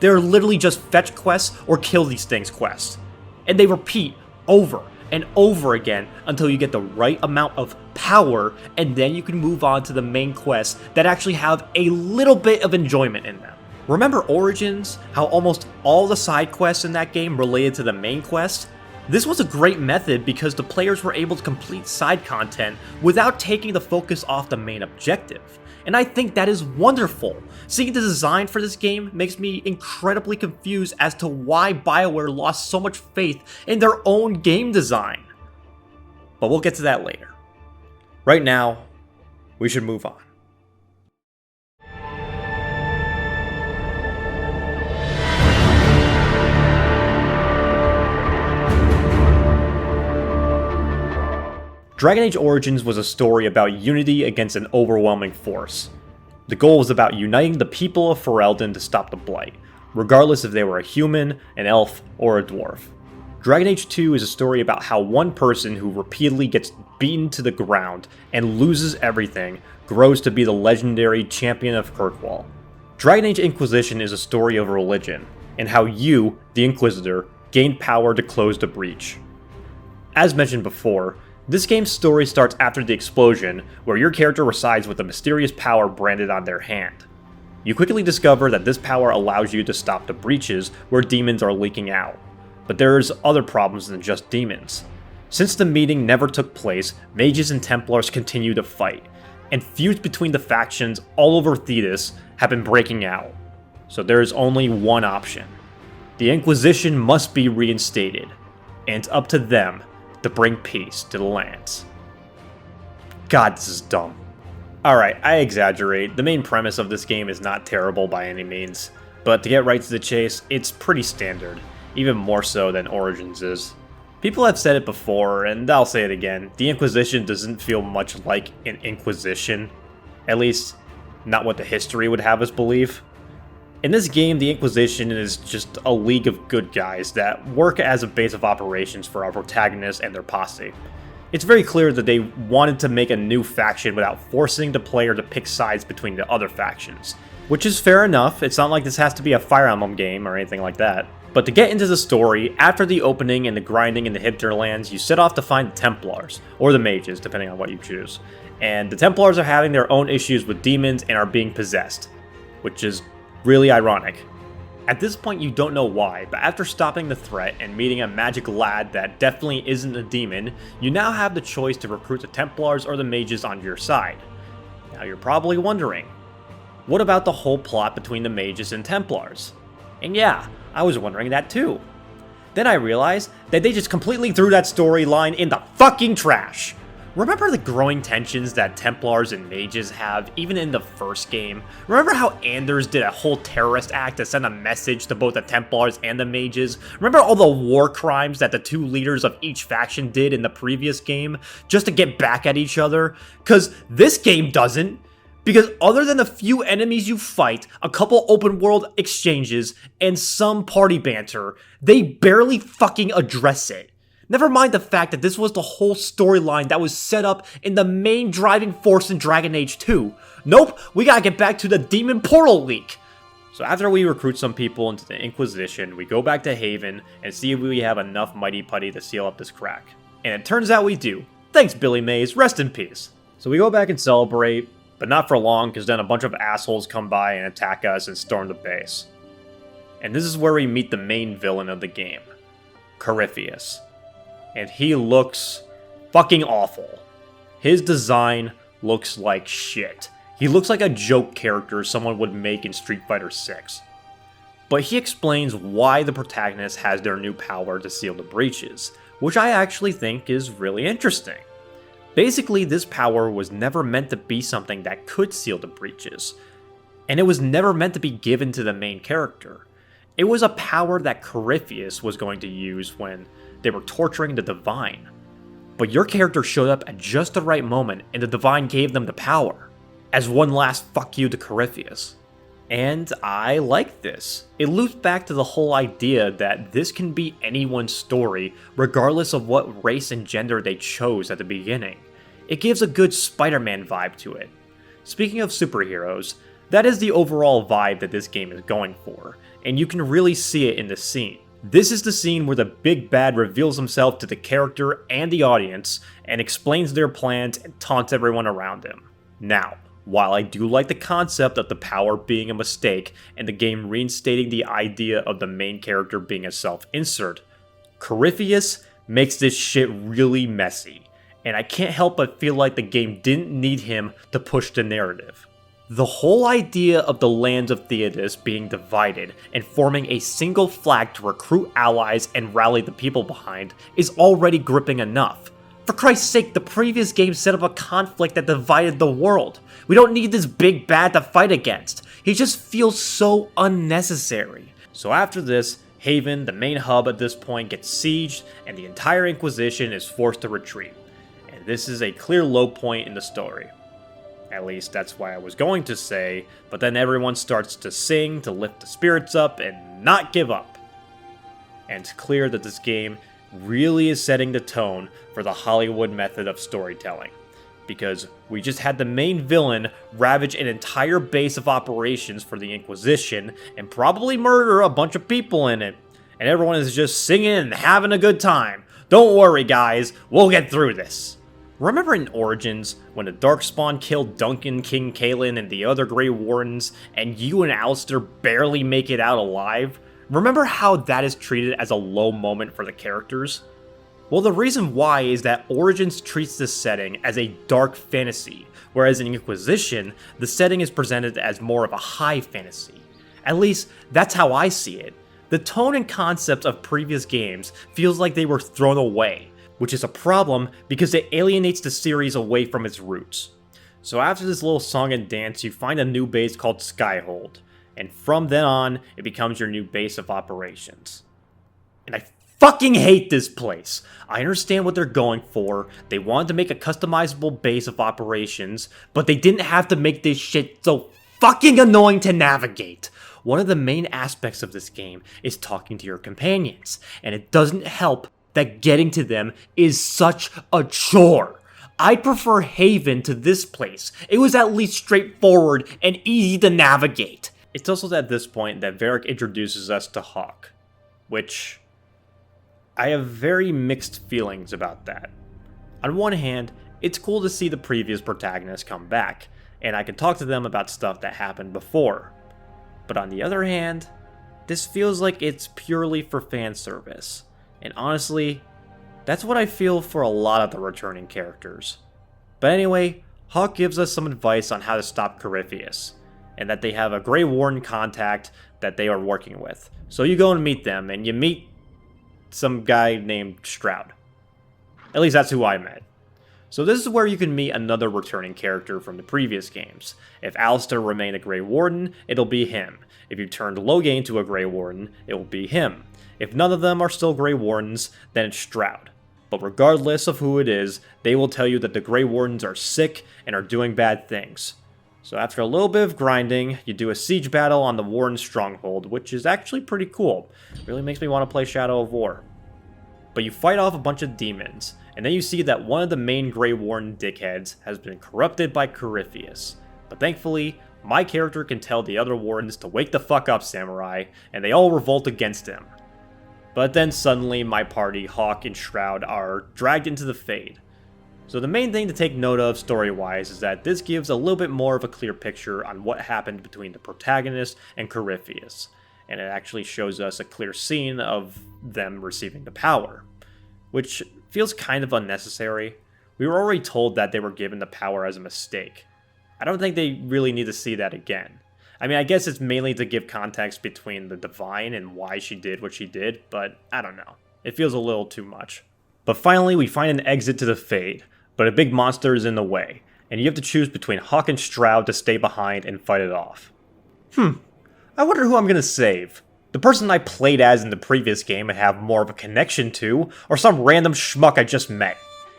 They're literally just fetch quests or kill these things quests, and they repeat over and over again until you get the right amount of power, and then you can move on to the main quests that actually have a little bit of enjoyment in them. Remember Origins, how almost all the side quests in that game related to the main quest? This was a great method because the players were able to complete side content without taking the focus off the main objective. And I think that is wonderful. Seeing the design for this game makes me incredibly confused as to why BioWare lost so much faith in their own game design. But we'll get to that later. Right now, we should move on. Dragon Age Origins was a story about unity against an overwhelming force. The goal was about uniting the people of Ferelden to stop the Blight, regardless if they were a human, an elf, or a dwarf. Dragon Age 2 is a story about how one person who repeatedly gets beaten to the ground and loses everything grows to be the legendary champion of Kirkwall. Dragon Age Inquisition is a story of religion, and how you, the Inquisitor, gained power to close the breach. As mentioned before, this game's story starts after the explosion, where your character resides with a mysterious power branded on their hand. You quickly discover that this power allows you to stop the breaches where demons are leaking out. But there's other problems than just demons. Since the meeting never took place, mages and Templars continue to fight, and feuds between the factions all over Thetis have been breaking out. So there is only one option. The Inquisition must be reinstated, and it's up to them to bring peace to the lands. God, this is dumb. Alright, I exaggerate. The main premise of this game is not terrible by any means, but to get right to the chase, it's pretty standard, even more so than Origins is. People have said it before, and I'll say it again, the Inquisition doesn't feel much like an Inquisition, at least not what the history would have us believe. In this game, the Inquisition is just a league of good guys that work as a base of operations for our protagonists and their posse. It's very clear that they wanted to make a new faction without forcing the player to pick sides between the other factions. Which is fair enough, it's not like this has to be a Fire Emblem game or anything like that. But to get into the story, after the opening and the grinding in the hinterlands, you set off to find the Templars, or the mages, depending on what you choose. And the Templars are having their own issues with demons and are being possessed, which is really ironic. At this point you don't know why, but after stopping the threat and meeting a magic lad that definitely isn't a demon, you now have the choice to recruit the Templars or the mages onto your side. Now you're probably wondering, what about the whole plot between the mages and Templars? And yeah, I was wondering that too. Then I realized that they just completely threw that storyline in the fucking trash. Remember the growing tensions that Templars and mages have, even in the first game? Remember how Anders did a whole terrorist act to send a message to both the Templars and the mages? Remember all the war crimes that the two leaders of each faction did in the previous game, just to get back at each other? Cause this game doesn't. Because other than a few enemies you fight, a couple open world exchanges, and some party banter, they barely fucking address it. Never mind the fact that this was the whole storyline that was set up in the main driving force in Dragon Age 2. Nope, we gotta get back to the demon portal leak. So after we recruit some people into the Inquisition, we go back to Haven and see if we have enough Mighty Putty to seal up this crack. And it turns out we do. Thanks Billy Mays, rest in peace. So we go back and celebrate, but not for long because then a bunch of assholes come by and attack us and storm the base. And this is where we meet the main villain of the game, Corypheus. And he looks fucking awful. His design looks like shit. He looks like a joke character someone would make in Street Fighter 6. But he explains why the protagonist has their new power to seal the breaches, which I actually think is really interesting. Basically, this power was never meant to be something that could seal the breaches, and it was never meant to be given to the main character. It was a power that Corypheus was going to use when they were torturing the Divine. But your character showed up at just the right moment and the Divine gave them the power, as one last fuck you to Corypheus. And I like this. It loops back to the whole idea that this can be anyone's story, regardless of what race and gender they chose at the beginning. It gives a good Spider-Man vibe to it. Speaking of superheroes, that is the overall vibe that this game is going for, and you can really see it in the scene. This is the scene where the big bad reveals himself to the character and the audience, and explains their plans and taunts everyone around him. Now, while I do like the concept of the power being a mistake, and the game reinstating the idea of the main character being a self-insert, Corypheus makes this shit really messy, and I can't help but feel like the game didn't need him to push the narrative. The whole idea of the lands of Theodos being divided and forming a single flag to recruit allies and rally the people behind is already gripping enough. For Christ's sake, the previous game set up a conflict that divided the world. We don't need this big bad to fight against. He just feels so unnecessary. So after this, Haven, the main hub at this point, gets sieged and the entire Inquisition is forced to retreat. And this is a clear low point in the story. At least that's what I was going to say, but then everyone starts to sing to lift the spirits up and not give up. And it's clear that this game really is setting the tone for the Hollywood method of storytelling. Because we just had the main villain ravage an entire base of operations for the Inquisition and probably murder a bunch of people in it. And everyone is just singing and having a good time. Don't worry guys, we'll get through this. Remember in Origins, when the Darkspawn killed Duncan, King Kalen, and the other Grey Wardens, and you and Alistair barely make it out alive? Remember how that is treated as a low moment for the characters? Well, the reason why is that Origins treats this setting as a dark fantasy, whereas in Inquisition, the setting is presented as more of a high fantasy. At least, that's how I see it. The tone and concept of previous games feels like they were thrown away, which is a problem because it alienates the series away from its roots. So after this little song and dance, you find a new base called Skyhold, and from then on, it becomes your new base of operations. And I fucking hate this place! I understand what they're going for, they wanted to make a customizable base of operations, but they didn't have to make this shit so fucking annoying to navigate! One of the main aspects of this game is talking to your companions, and it doesn't help that getting to them is such a chore. I prefer Haven to this place. It was at least straightforward and easy to navigate. It's also at this point that Varric introduces us to Hawke, which I have very mixed feelings about that. On one hand, it's cool to see the previous protagonists come back, and I can talk to them about stuff that happened before. But on the other hand, this feels like it's purely for fan service. And honestly, that's what I feel for a lot of the returning characters. But anyway, Hawke gives us some advice on how to stop Corypheus, and that they have a Grey Warden contact that they are working with. So you go and meet them, and you meet some guy named Stroud. At least that's who I met. So this is where you can meet another returning character from the previous games. If Alistair remained a Grey Warden, it'll be him. If you turned Loghain to a Grey Warden, it will be him. If none of them are still Grey Wardens, then it's Stroud. But regardless of who it is, they will tell you that the Grey Wardens are sick and are doing bad things. So after a little bit of grinding, you do a siege battle on the Warden Stronghold, which is actually pretty cool. Really makes me want to play Shadow of War. But you fight off a bunch of demons, and then you see that one of the main Grey Warden dickheads has been corrupted by Corypheus. But thankfully, my character can tell the other Wardens to wake the fuck up, samurai, and they all revolt against him. But then suddenly my party, Hawke and Shroud, are dragged into the Fade. So the main thing to take note of story-wise is that this gives a little bit more of a clear picture on what happened between the protagonist and Corypheus, and it actually shows us a clear scene of them receiving the power, which feels kind of unnecessary. We were already told that they were given the power as a mistake. I don't think they really need to see that again. I mean, I guess it's mainly to give context between the Divine and why she did what she did, but I don't know. It feels a little too much. But finally, we find an exit to the Fade, but a big monster is in the way, and you have to choose between Hawke and Shroud to stay behind and fight it off. I wonder who I'm gonna save. The person I played as in the previous game and have more of a connection to, or some random schmuck I just met.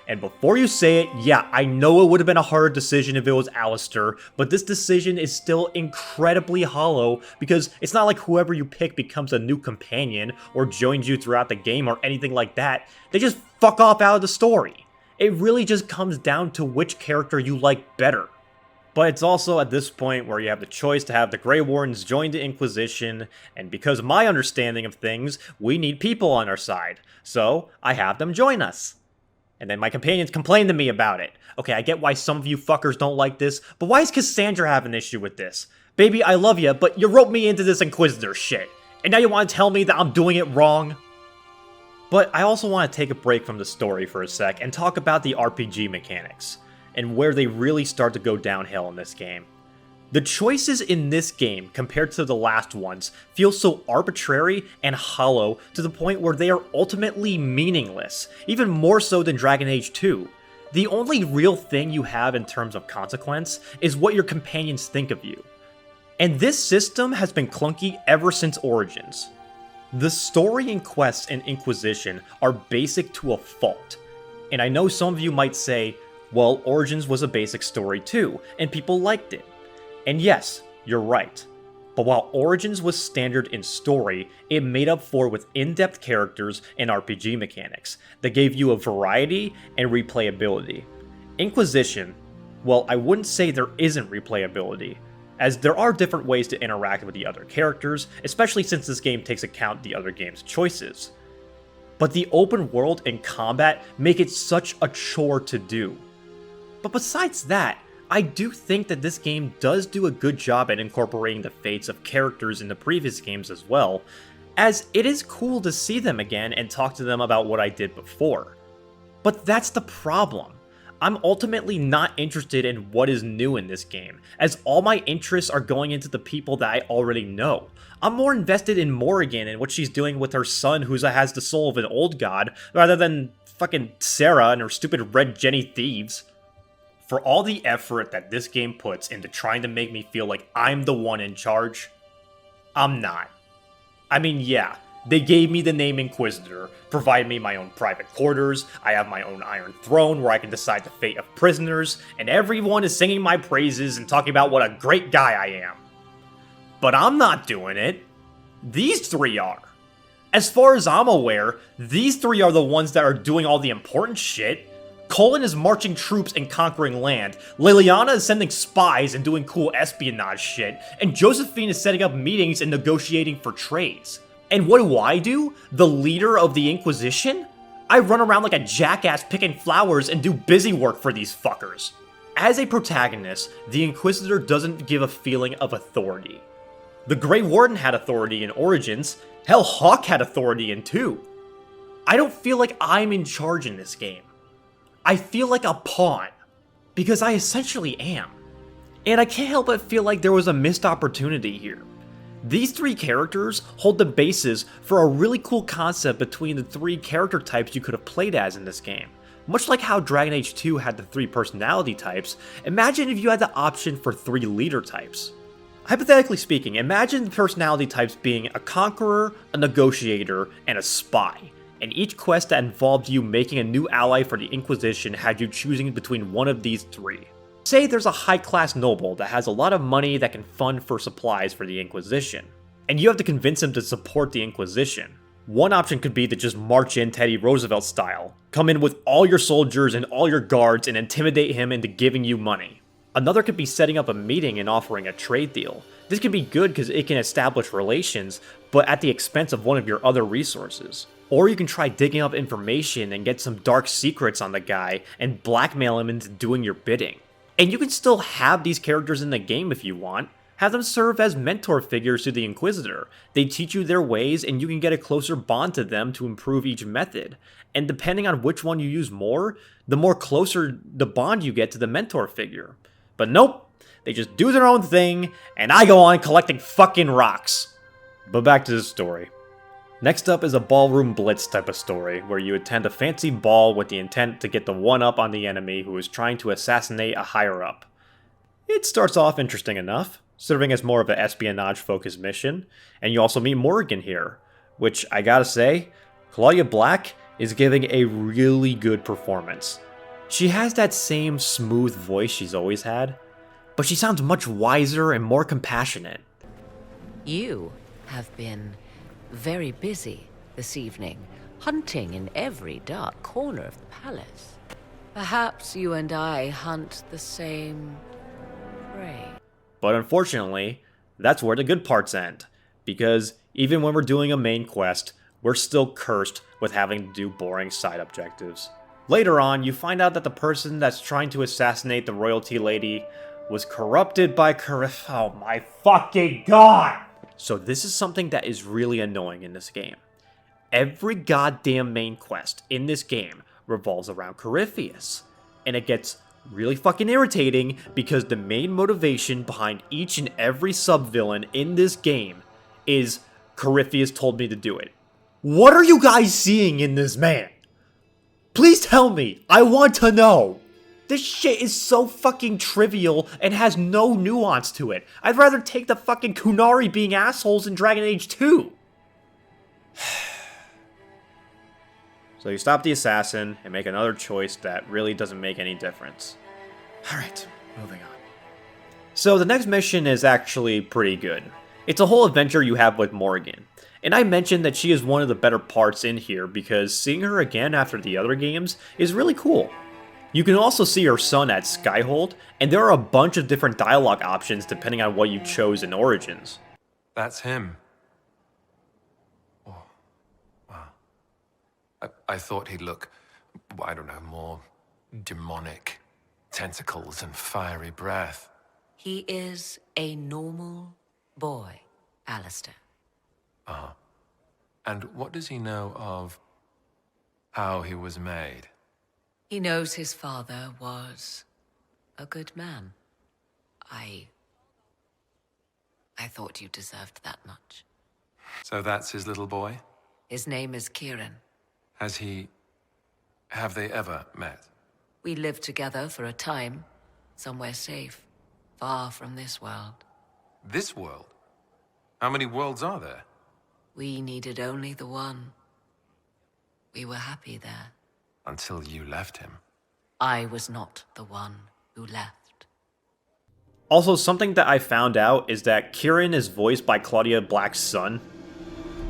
And before you say it, yeah, I know it would have been a hard decision if it was Alistair, but this decision is still incredibly hollow because it's not like whoever you pick becomes a new companion or joins you throughout the game or anything like that. They just fuck off out of the story. It really just comes down to which character you like better. But it's also at this point where you have the choice to have the Grey Wardens join the Inquisition, and because of my understanding of things, we need people on our side. So I have them join us. And then my companions complain to me about it. Okay, I get why some of you fuckers don't like this, but why does Cassandra have an issue with this? Baby, I love you, but you roped me into this Inquisitor shit. And now you want to tell me that I'm doing it wrong? But I also want to take a break from the story for a sec and talk about the RPG mechanics, and where they really start to go downhill in this game. The choices in this game, compared to the last ones, feel so arbitrary and hollow to the point where they are ultimately meaningless, even more so than Dragon Age 2. The only real thing you have in terms of consequence is what your companions think of you. And this system has been clunky ever since Origins. The story and quests in Inquisition are basic to a fault. And I know some of you might say, well, Origins was a basic story too, and people liked it. And yes, you're right. But while Origins was standard in story, it made up for with in-depth characters and RPG mechanics that gave you a variety and replayability. Inquisition, well, I wouldn't say there isn't replayability, as there are different ways to interact with the other characters, especially since this game takes account the other game's choices. But the open world and combat make it such a chore to do. But besides that, I do think that this game does do a good job at incorporating the fates of characters in the previous games as well, as it is cool to see them again and talk to them about what I did before. But that's the problem. I'm ultimately not interested in what is new in this game, as all my interests are going into the people that I already know. I'm more invested in Morrigan and what she's doing with her son who has the soul of an old god, rather than fucking Sarah and her stupid red Jenny thieves. For all the effort that this game puts into trying to make me feel like I'm the one in charge, I'm not. I mean, yeah, they gave me the name Inquisitor, provided me my own private quarters, I have my own Iron Throne where I can decide the fate of prisoners, and everyone is singing my praises and talking about what a great guy I am. But I'm not doing it. These three are. As far as I'm aware, these three are the ones that are doing all the important shit. Colin is marching troops and conquering land, Liliana is sending spies and doing cool espionage shit, and Josephine is setting up meetings and negotiating for trades. And what do? The leader of the Inquisition? I run around like a jackass picking flowers and do busy work for these fuckers. As a protagonist, the Inquisitor doesn't give a feeling of authority. The Grey Warden had authority in Origins, hell, Hawk had authority in 2. I don't feel like I'm in charge in this game. I feel like a pawn, because I essentially am. And I can't help but feel like there was a missed opportunity here. These three characters hold the basis for a really cool concept between the three character types you could have played as in this game. Much like how Dragon Age 2 had the 3 personality types, imagine if you had the option for 3 leader types. Hypothetically speaking, imagine the personality types being a conqueror, a negotiator, and a spy. And each quest that involved you making a new ally for the Inquisition had you choosing between one of these 3. Say there's a high-class noble that has a lot of money that can fund for supplies for the Inquisition, and you have to convince him to support the Inquisition. One option could be to just march in Teddy Roosevelt style, come in with all your soldiers and all your guards and intimidate him into giving you money. Another could be setting up a meeting and offering a trade deal. This could be good because it can establish relations, but at the expense of one of your other resources. Or you can try digging up information and get some dark secrets on the guy and blackmail him into doing your bidding. And you can still have these characters in the game if you want. Have them serve as mentor figures to the Inquisitor. They teach you their ways and you can get a closer bond to them to improve each method. And depending on which one you use more, the more closer the bond you get to the mentor figure. But nope, they just do their own thing, and I go on collecting fucking rocks. But back to the story. Next up is a ballroom blitz type of story, where you attend a fancy ball with the intent to get the one-up on the enemy who is trying to assassinate a higher-up. It starts off interesting enough, serving as more of an espionage-focused mission, and you also meet Morrigan here, which I gotta say, Claudia Black is giving a really good performance. She has that same smooth voice she's always had, but she sounds much wiser and more compassionate. You have been very busy this evening, hunting in every dark corner of the palace. Perhaps you and I hunt the same prey. But unfortunately, that's where the good parts end, because even when we're doing a main quest, we're still cursed with having to do boring side objectives. Later on, you find out that the person that's trying to assassinate the royalty lady was corrupted by oh my fucking god! So this is something that is really annoying in this game. every goddamn main quest in this game revolves around Corypheus. And it gets really fucking irritating because the main motivation behind each and every sub-villain in this game is Corypheus told me to do it. What are you guys seeing in this man? Please tell me. I want to know. This shit is so fucking trivial and has no nuance to it. I'd rather take the fucking Kunari being assholes in Dragon Age 2. So you stop the assassin and make another choice that really doesn't make any difference. Alright, moving on. So the next mission is actually pretty good. It's a whole adventure you have with Morrigan. And I mentioned that she is one of the better parts in here because seeing her again after the other games is really cool. You can also see her son at Skyhold, and there are a bunch of different dialogue options depending on what you chose in Origins. That's him. Oh, wow. I thought he'd look, I don't know, more demonic. Tentacles and fiery breath. He is a normal boy, Alistair. Uh-huh. And what does he know of how he was made? He knows his father was a good man. I thought you deserved that much. So that's his little boy? His name is Kieran. Have they ever met? We lived together for a time, somewhere safe, far from this world. This world? How many worlds are there? We needed only the one. We were happy there. Until you left him. I was not the one who left. Also, something that I found out is that Kieran is voiced by Claudia Black's son,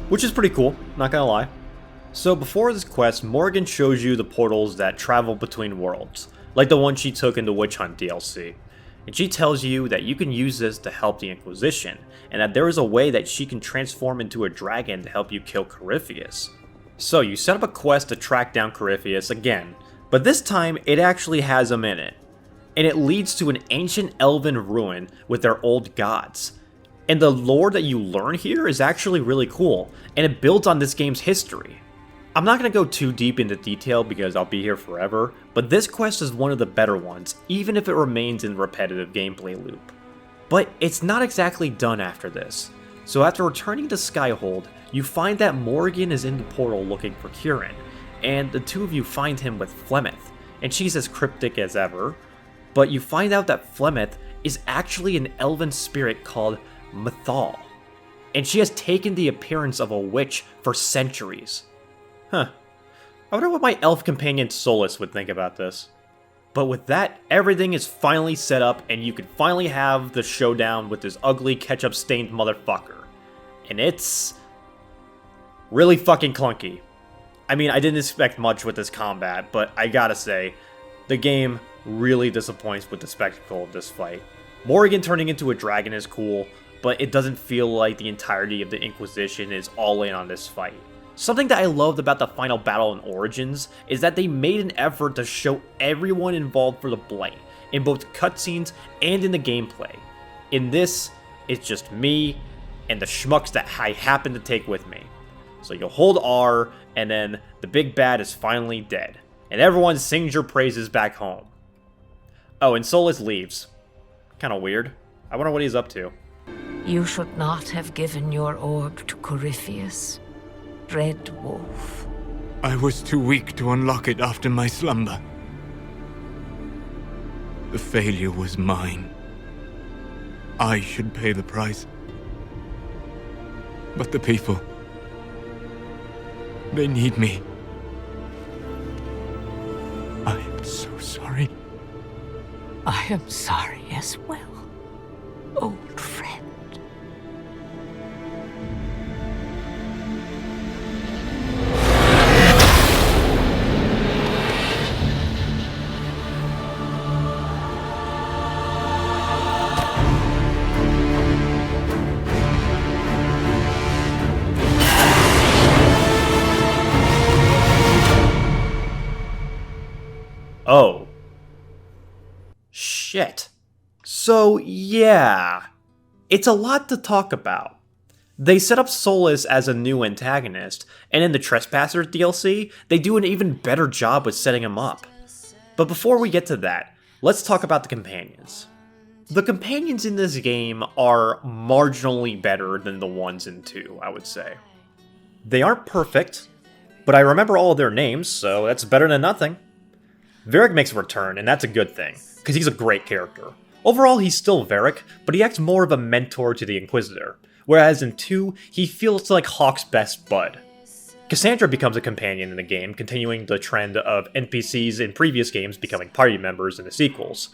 which is pretty cool, not gonna lie. So before this quest, Morrigan shows you the portals that travel between worlds, like the one she took in the Witch Hunt DLC. And she tells you that you can use this to help the Inquisition, and that there is a way that she can transform into a dragon to help you kill Corypheus. So you set up a quest to track down Corypheus again, but this time it actually has him in it. And it leads to an ancient elven ruin with their old gods. And the lore that you learn here is actually really cool, and it builds on this game's history. I'm not going to go too deep into detail because I'll be here forever, but this quest is one of the better ones, even if it remains in repetitive gameplay loop. But it's not exactly done after this. So after returning to Skyhold, you find that Morrigan is in the portal looking for Kieran, and the two of you find him with Flemeth, and she's as cryptic as ever, but you find out that Flemeth is actually an elven spirit called Mythal, and she has taken the appearance of a witch for centuries. Huh. I wonder what my elf companion Solus would think about this. But with that, everything is finally set up and you can finally have the showdown with this ugly ketchup-stained motherfucker. And it's really fucking clunky. I mean, I didn't expect much with this combat, but I gotta say, the game really disappoints with the spectacle of this fight. Morrigan turning into a dragon is cool, but it doesn't feel like the entirety of the Inquisition is all in on this fight. Something that I loved about the final battle in Origins is that they made an effort to show everyone involved for the Blight, in both cutscenes and in the gameplay. In this, it's just me and the schmucks that I happen to take with me. So you'll hold R, and then the big bad is finally dead, and everyone sings your praises back home. Oh, and Solus leaves. Kinda weird. I wonder what he's up to. You should not have given your orb to Corypheus, Red Wolf. I was too weak to unlock it after my slumber. The failure was mine. I should pay the price. But the people, they need me. I am so sorry. I am sorry as well, old friend. Oh. Shit. So, yeah. It's a lot to talk about. They set up Solus as a new antagonist, and in the Trespassers DLC, they do an even better job with setting him up. But before we get to that, let's talk about the companions. The companions in this game are marginally better than the ones in 2, I would say. They aren't perfect, but I remember all of their names, so that's better than nothing. Varric makes a return, and that's a good thing, because he's a great character. Overall, he's still Varric, but he acts more of a mentor to the Inquisitor, whereas in 2, he feels like Hawke's best bud. Cassandra becomes a companion in the game, continuing the trend of NPCs in previous games becoming party members in the sequels.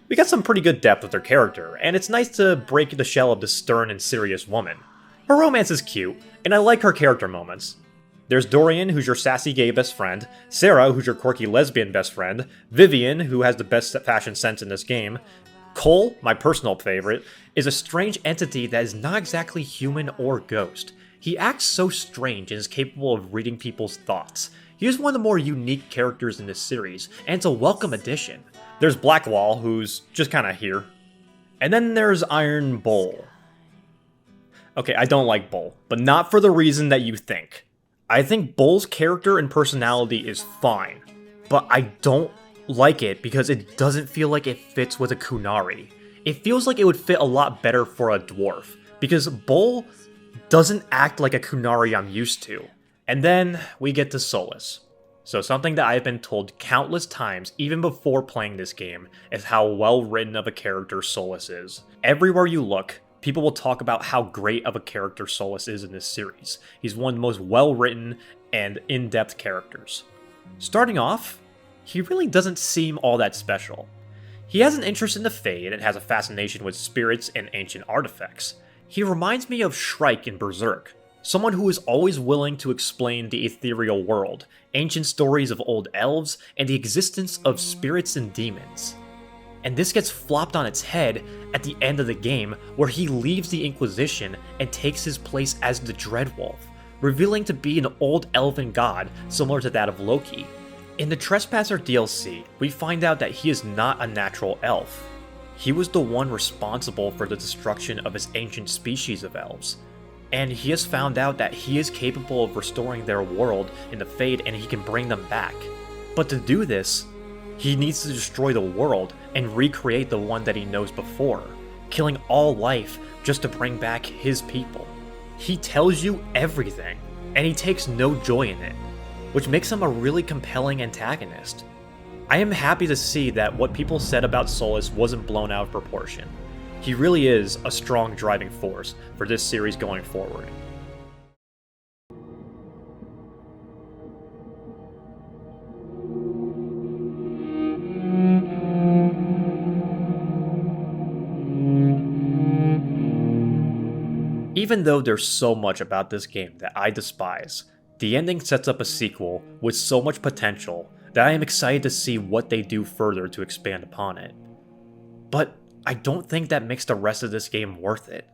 We got some pretty good depth with her character, and it's nice to break the shell of this stern and serious woman. Her romance is cute, and I like her character moments. There's Dorian, who's your sassy gay best friend, Sarah, who's your quirky lesbian best friend, Vivian, who has the best fashion sense in this game. Cole, my personal favorite, is a strange entity that is not exactly human or ghost. He acts so strange and is capable of reading people's thoughts. He is one of the more unique characters in this series, and it's a welcome addition. There's Blackwall, who's just kinda here. And then there's Iron Bull. Okay, I don't like Bull, but not for the reason that you think. I think Bull's character and personality is fine, but I don't like it because it doesn't feel like it fits with a Kunari. It feels like it would fit a lot better for a dwarf, because Bull doesn't act like a Kunari I'm used to. And then we get to Solus. So something that I've been told countless times, even before playing this game, is how well written of a character Solus is. Everywhere you look, people will talk about how great of a character Solus is in this series. He's one of the most well-written and in-depth characters. Starting off, he really doesn't seem all that special. He has an interest in the Fade and has a fascination with spirits and ancient artifacts. He reminds me of Shrike in Berserk, someone who is always willing to explain the ethereal world, ancient stories of old elves, and the existence of spirits and demons. And this gets flopped on its head at the end of the game, where he leaves the Inquisition and takes his place as the Dreadwolf, revealing to be an old elven god similar to that of Loki. In the Trespasser DLC, we find out that he is not a natural elf. He was the one responsible for the destruction of his ancient species of elves, and he has found out that he is capable of restoring their world in the Fade and he can bring them back. But to do this, he needs to destroy the world and recreate the one that he knows before, killing all life just to bring back his people. He tells you everything, and he takes no joy in it, which makes him a really compelling antagonist. I am happy to see that what people said about Solus wasn't blown out of proportion. He really is a strong driving force for this series going forward. Even though there's so much about this game that I despise, the ending sets up a sequel with so much potential that I am excited to see what they do further to expand upon it. But I don't think that makes the rest of this game worth it.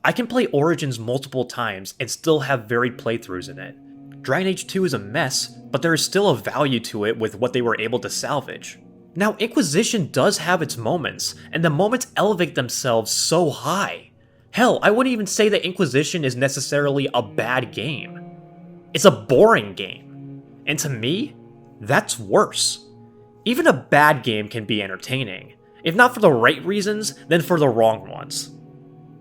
I can play Origins multiple times and still have varied playthroughs in it. Dragon Age 2 is a mess, but there is still a value to it with what they were able to salvage. Now, Inquisition does have its moments, and the moments elevate themselves so high. Hell, I wouldn't even say that Inquisition is necessarily a bad game. It's a boring game. And to me, that's worse. Even a bad game can be entertaining. If not for the right reasons, then for the wrong ones.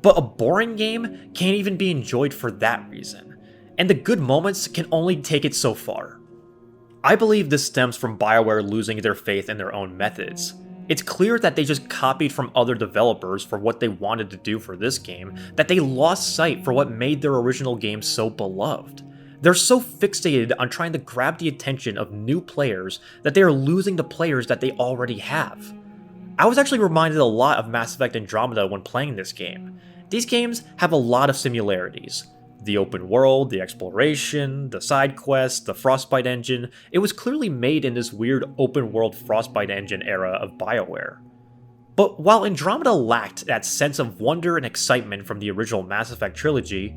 But a boring game can't even be enjoyed for that reason, and the good moments can only take it so far. I believe this stems from BioWare losing their faith in their own methods. It's clear that they just copied from other developers for what they wanted to do for this game, that they lost sight for what made their original game so beloved. They're so fixated on trying to grab the attention of new players that they are losing the players that they already have. I was actually reminded a lot of Mass Effect Andromeda when playing this game. These games have a lot of similarities. The open world, the exploration, the side quests, the Frostbite engine, it was clearly made in this weird open world Frostbite engine era of BioWare. But while Andromeda lacked that sense of wonder and excitement from the original Mass Effect trilogy,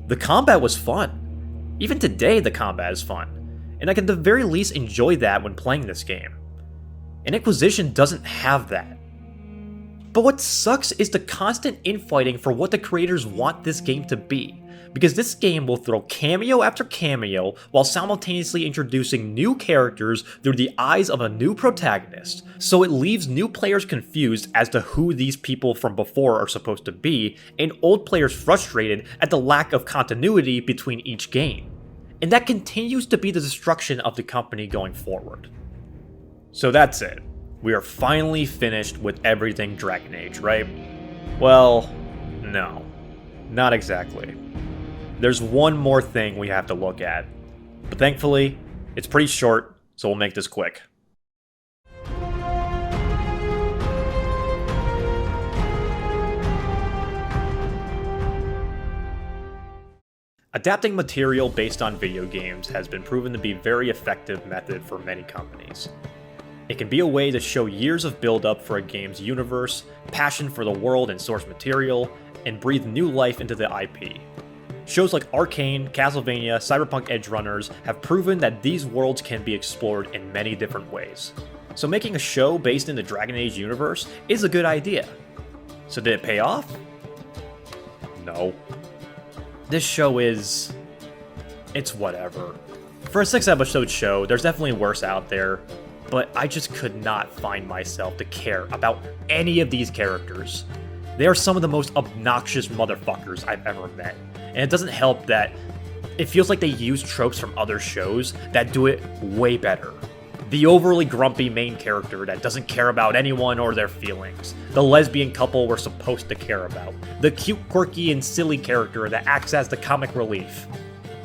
the combat was fun. Even today the combat is fun, and I can at the very least enjoy that when playing this game. And Inquisition doesn't have that. But what sucks is the constant infighting for what the creators want this game to be. Because this game will throw cameo after cameo while simultaneously introducing new characters through the eyes of a new protagonist, so it leaves new players confused as to who these people from before are supposed to be, and old players frustrated at the lack of continuity between each game. And that continues to be the destruction of the company going forward. So that's it. We are finally finished with everything Dragon Age, right? Well, no. Not exactly. There's one more thing we have to look at, but thankfully, it's pretty short, so we'll make this quick. Adapting material based on video games has been proven to be a very effective method for many companies. It can be a way to show years of build-up for a game's universe, passion for the world and source material, and breathe new life into the IP. Shows like Arcane, Castlevania, Cyberpunk Edgerunners have proven that these worlds can be explored in many different ways. So making a show based in the Dragon Age universe is a good idea. So did it pay off? No. This show it's whatever. For a 6-episode show, there's definitely worse out there, but I just could not find myself to care about any of these characters. They are some of the most obnoxious motherfuckers I've ever met. And it doesn't help that it feels like they use tropes from other shows that do it way better. The overly grumpy main character that doesn't care about anyone or their feelings. The lesbian couple we're supposed to care about. The cute, quirky, and silly character that acts as the comic relief.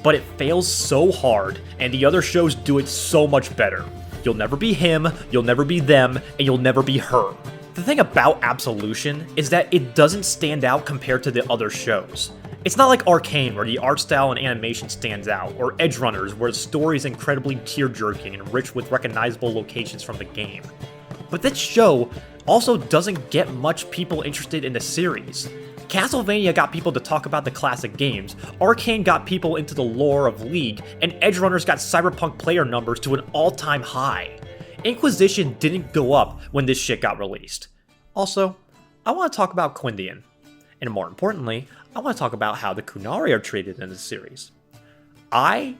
But it fails so hard, and the other shows do it so much better. You'll never be him, you'll never be them, and you'll never be her. The thing about Absolution is that it doesn't stand out compared to the other shows. It's not like Arcane, where the art style and animation stands out, or Edgerunners, where the story is incredibly tear-jerking and rich with recognizable locations from the game. But this show also doesn't get much people interested in the series. Castlevania got people to talk about the classic games, Arcane got people into the lore of League, and Edgerunners got Cyberpunk player numbers to an all-time high. Inquisition didn't go up when this shit got released. Also, I want to talk about Quindian. And more importantly, I want to talk about how the Kunari are treated in this series. I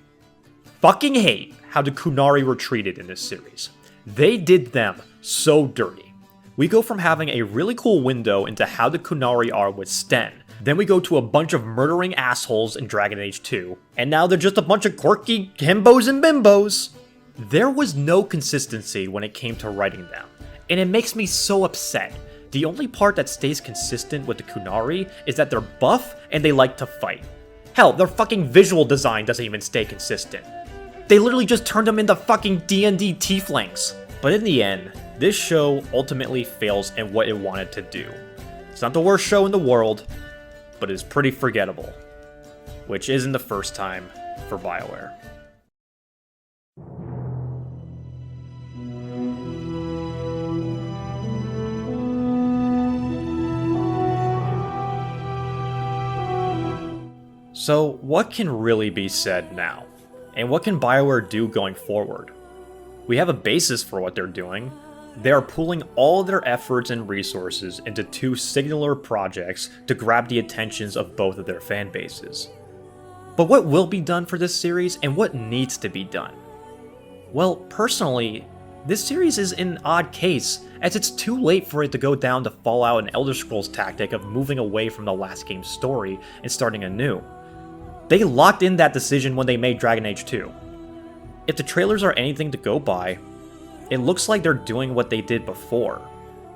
fucking hate how the Kunari were treated in this series. They did them so dirty. We go from having a really cool window into how the Kunari are with Sten, then we go to a bunch of murdering assholes in Dragon Age 2, and now they're just a bunch of quirky himbos and bimbos. There was no consistency when it came to writing them, and it makes me so upset. The only part that stays consistent with the Kunari is that they're buff and they like to fight. Hell, their fucking visual design doesn't even stay consistent. They literally just turned them into fucking D&D tieflings. But in the end, this show ultimately fails in what it wanted to do. It's not the worst show in the world, but it's pretty forgettable. Which isn't the first time for BioWare. So, what can really be said now? And what can BioWare do going forward? We have a basis for what they're doing. They are pooling all their efforts and resources into two singular projects to grab the attentions of both of their fan bases. But what will be done for this series, and what needs to be done? Well, personally, this series is an odd case, as it's too late for it to go down the Fallout and Elder Scrolls tactic of moving away from the last game's story and starting anew. They locked in that decision when they made Dragon Age 2. If the trailers are anything to go by, it looks like they're doing what they did before.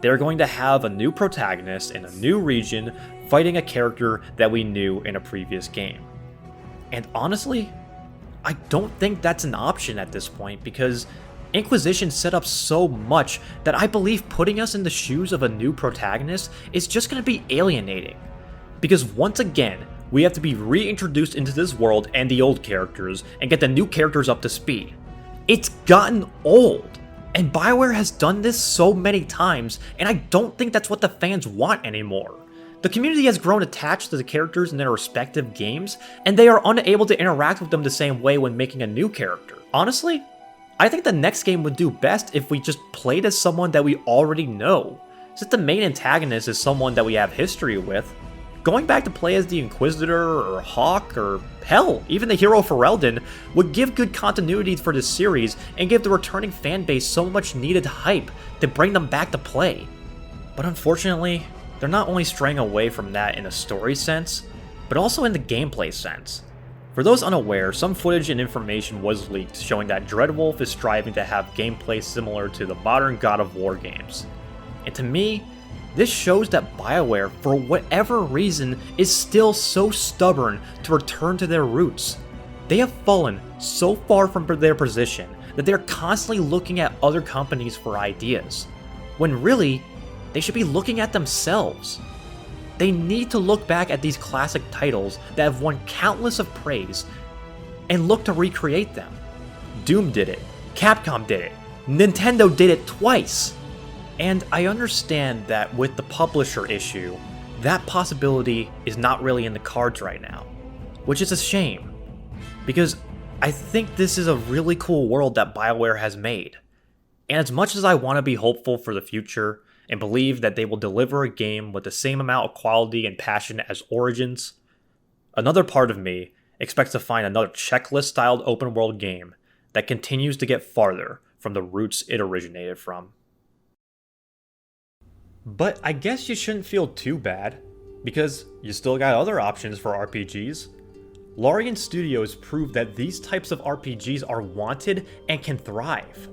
They're going to have a new protagonist in a new region fighting a character that we knew in a previous game. And honestly, I don't think that's an option at this point because Inquisition set up so much that I believe putting us in the shoes of a new protagonist is just going to be alienating. Because once again, we have to be reintroduced into this world and the old characters and get the new characters up to speed. It's gotten old, and BioWare has done this so many times, and I don't think that's what the fans want anymore. The community has grown attached to the characters in their respective games, and they are unable to interact with them the same way when making a new character. Honestly, I think the next game would do best if we just played as someone that we already know. since the main antagonist is someone that we have history with, going back to play as the Inquisitor or Hawk or hell, even the hero Ferelden would give good continuity for this series and give the returning fanbase so much needed hype to bring them back to play. But unfortunately, they're not only straying away from that in a story sense, but also in the gameplay sense. For those unaware, some footage and information was leaked showing that Dreadwolf is striving to have gameplay similar to the modern God of War games. And to me, this shows that BioWare, for whatever reason, is still so stubborn to return to their roots. They have fallen so far from their position that they're constantly looking at other companies for ideas, when really, they should be looking at themselves. They need to look back at these classic titles that have won countless of praise and look to recreate them. Doom did it, Capcom did it, Nintendo did it twice. And I understand that with the publisher issue, that possibility is not really in the cards right now, which is a shame, because I think this is a really cool world that BioWare has made. And as much as I want to be hopeful for the future and believe that they will deliver a game with the same amount of quality and passion as Origins, another part of me expects to find another checklist-styled open-world game that continues to get farther from the roots it originated from. But I guess you shouldn't feel too bad, because you still got other options for RPGs. Larian Studios proved that these types of RPGs are wanted and can thrive.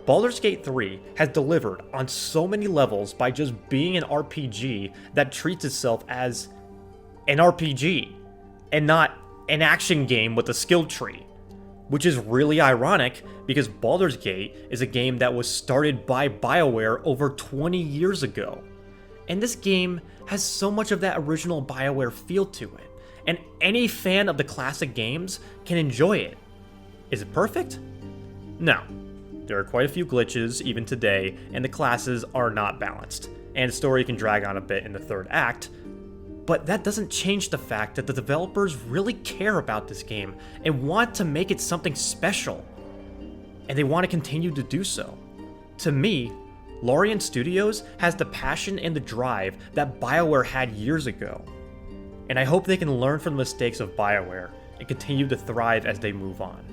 Baldur's Gate 3 has delivered on so many levels by just being an RPG that treats itself as an RPG, and not an action game with a skill tree. Which is really ironic because Baldur's Gate is a game that was started by BioWare over 20 years ago. And this game has so much of that original BioWare feel to it, and any fan of the classic games can enjoy it. Is it perfect? No. There are quite a few glitches even today, and the classes are not balanced, and the story can drag on a bit in the third act. But that doesn't change the fact that the developers really care about this game and want to make it something special. And they want to continue to do so. To me, Larian Studios has the passion and the drive that BioWare had years ago. And I hope they can learn from the mistakes of BioWare and continue to thrive as they move on.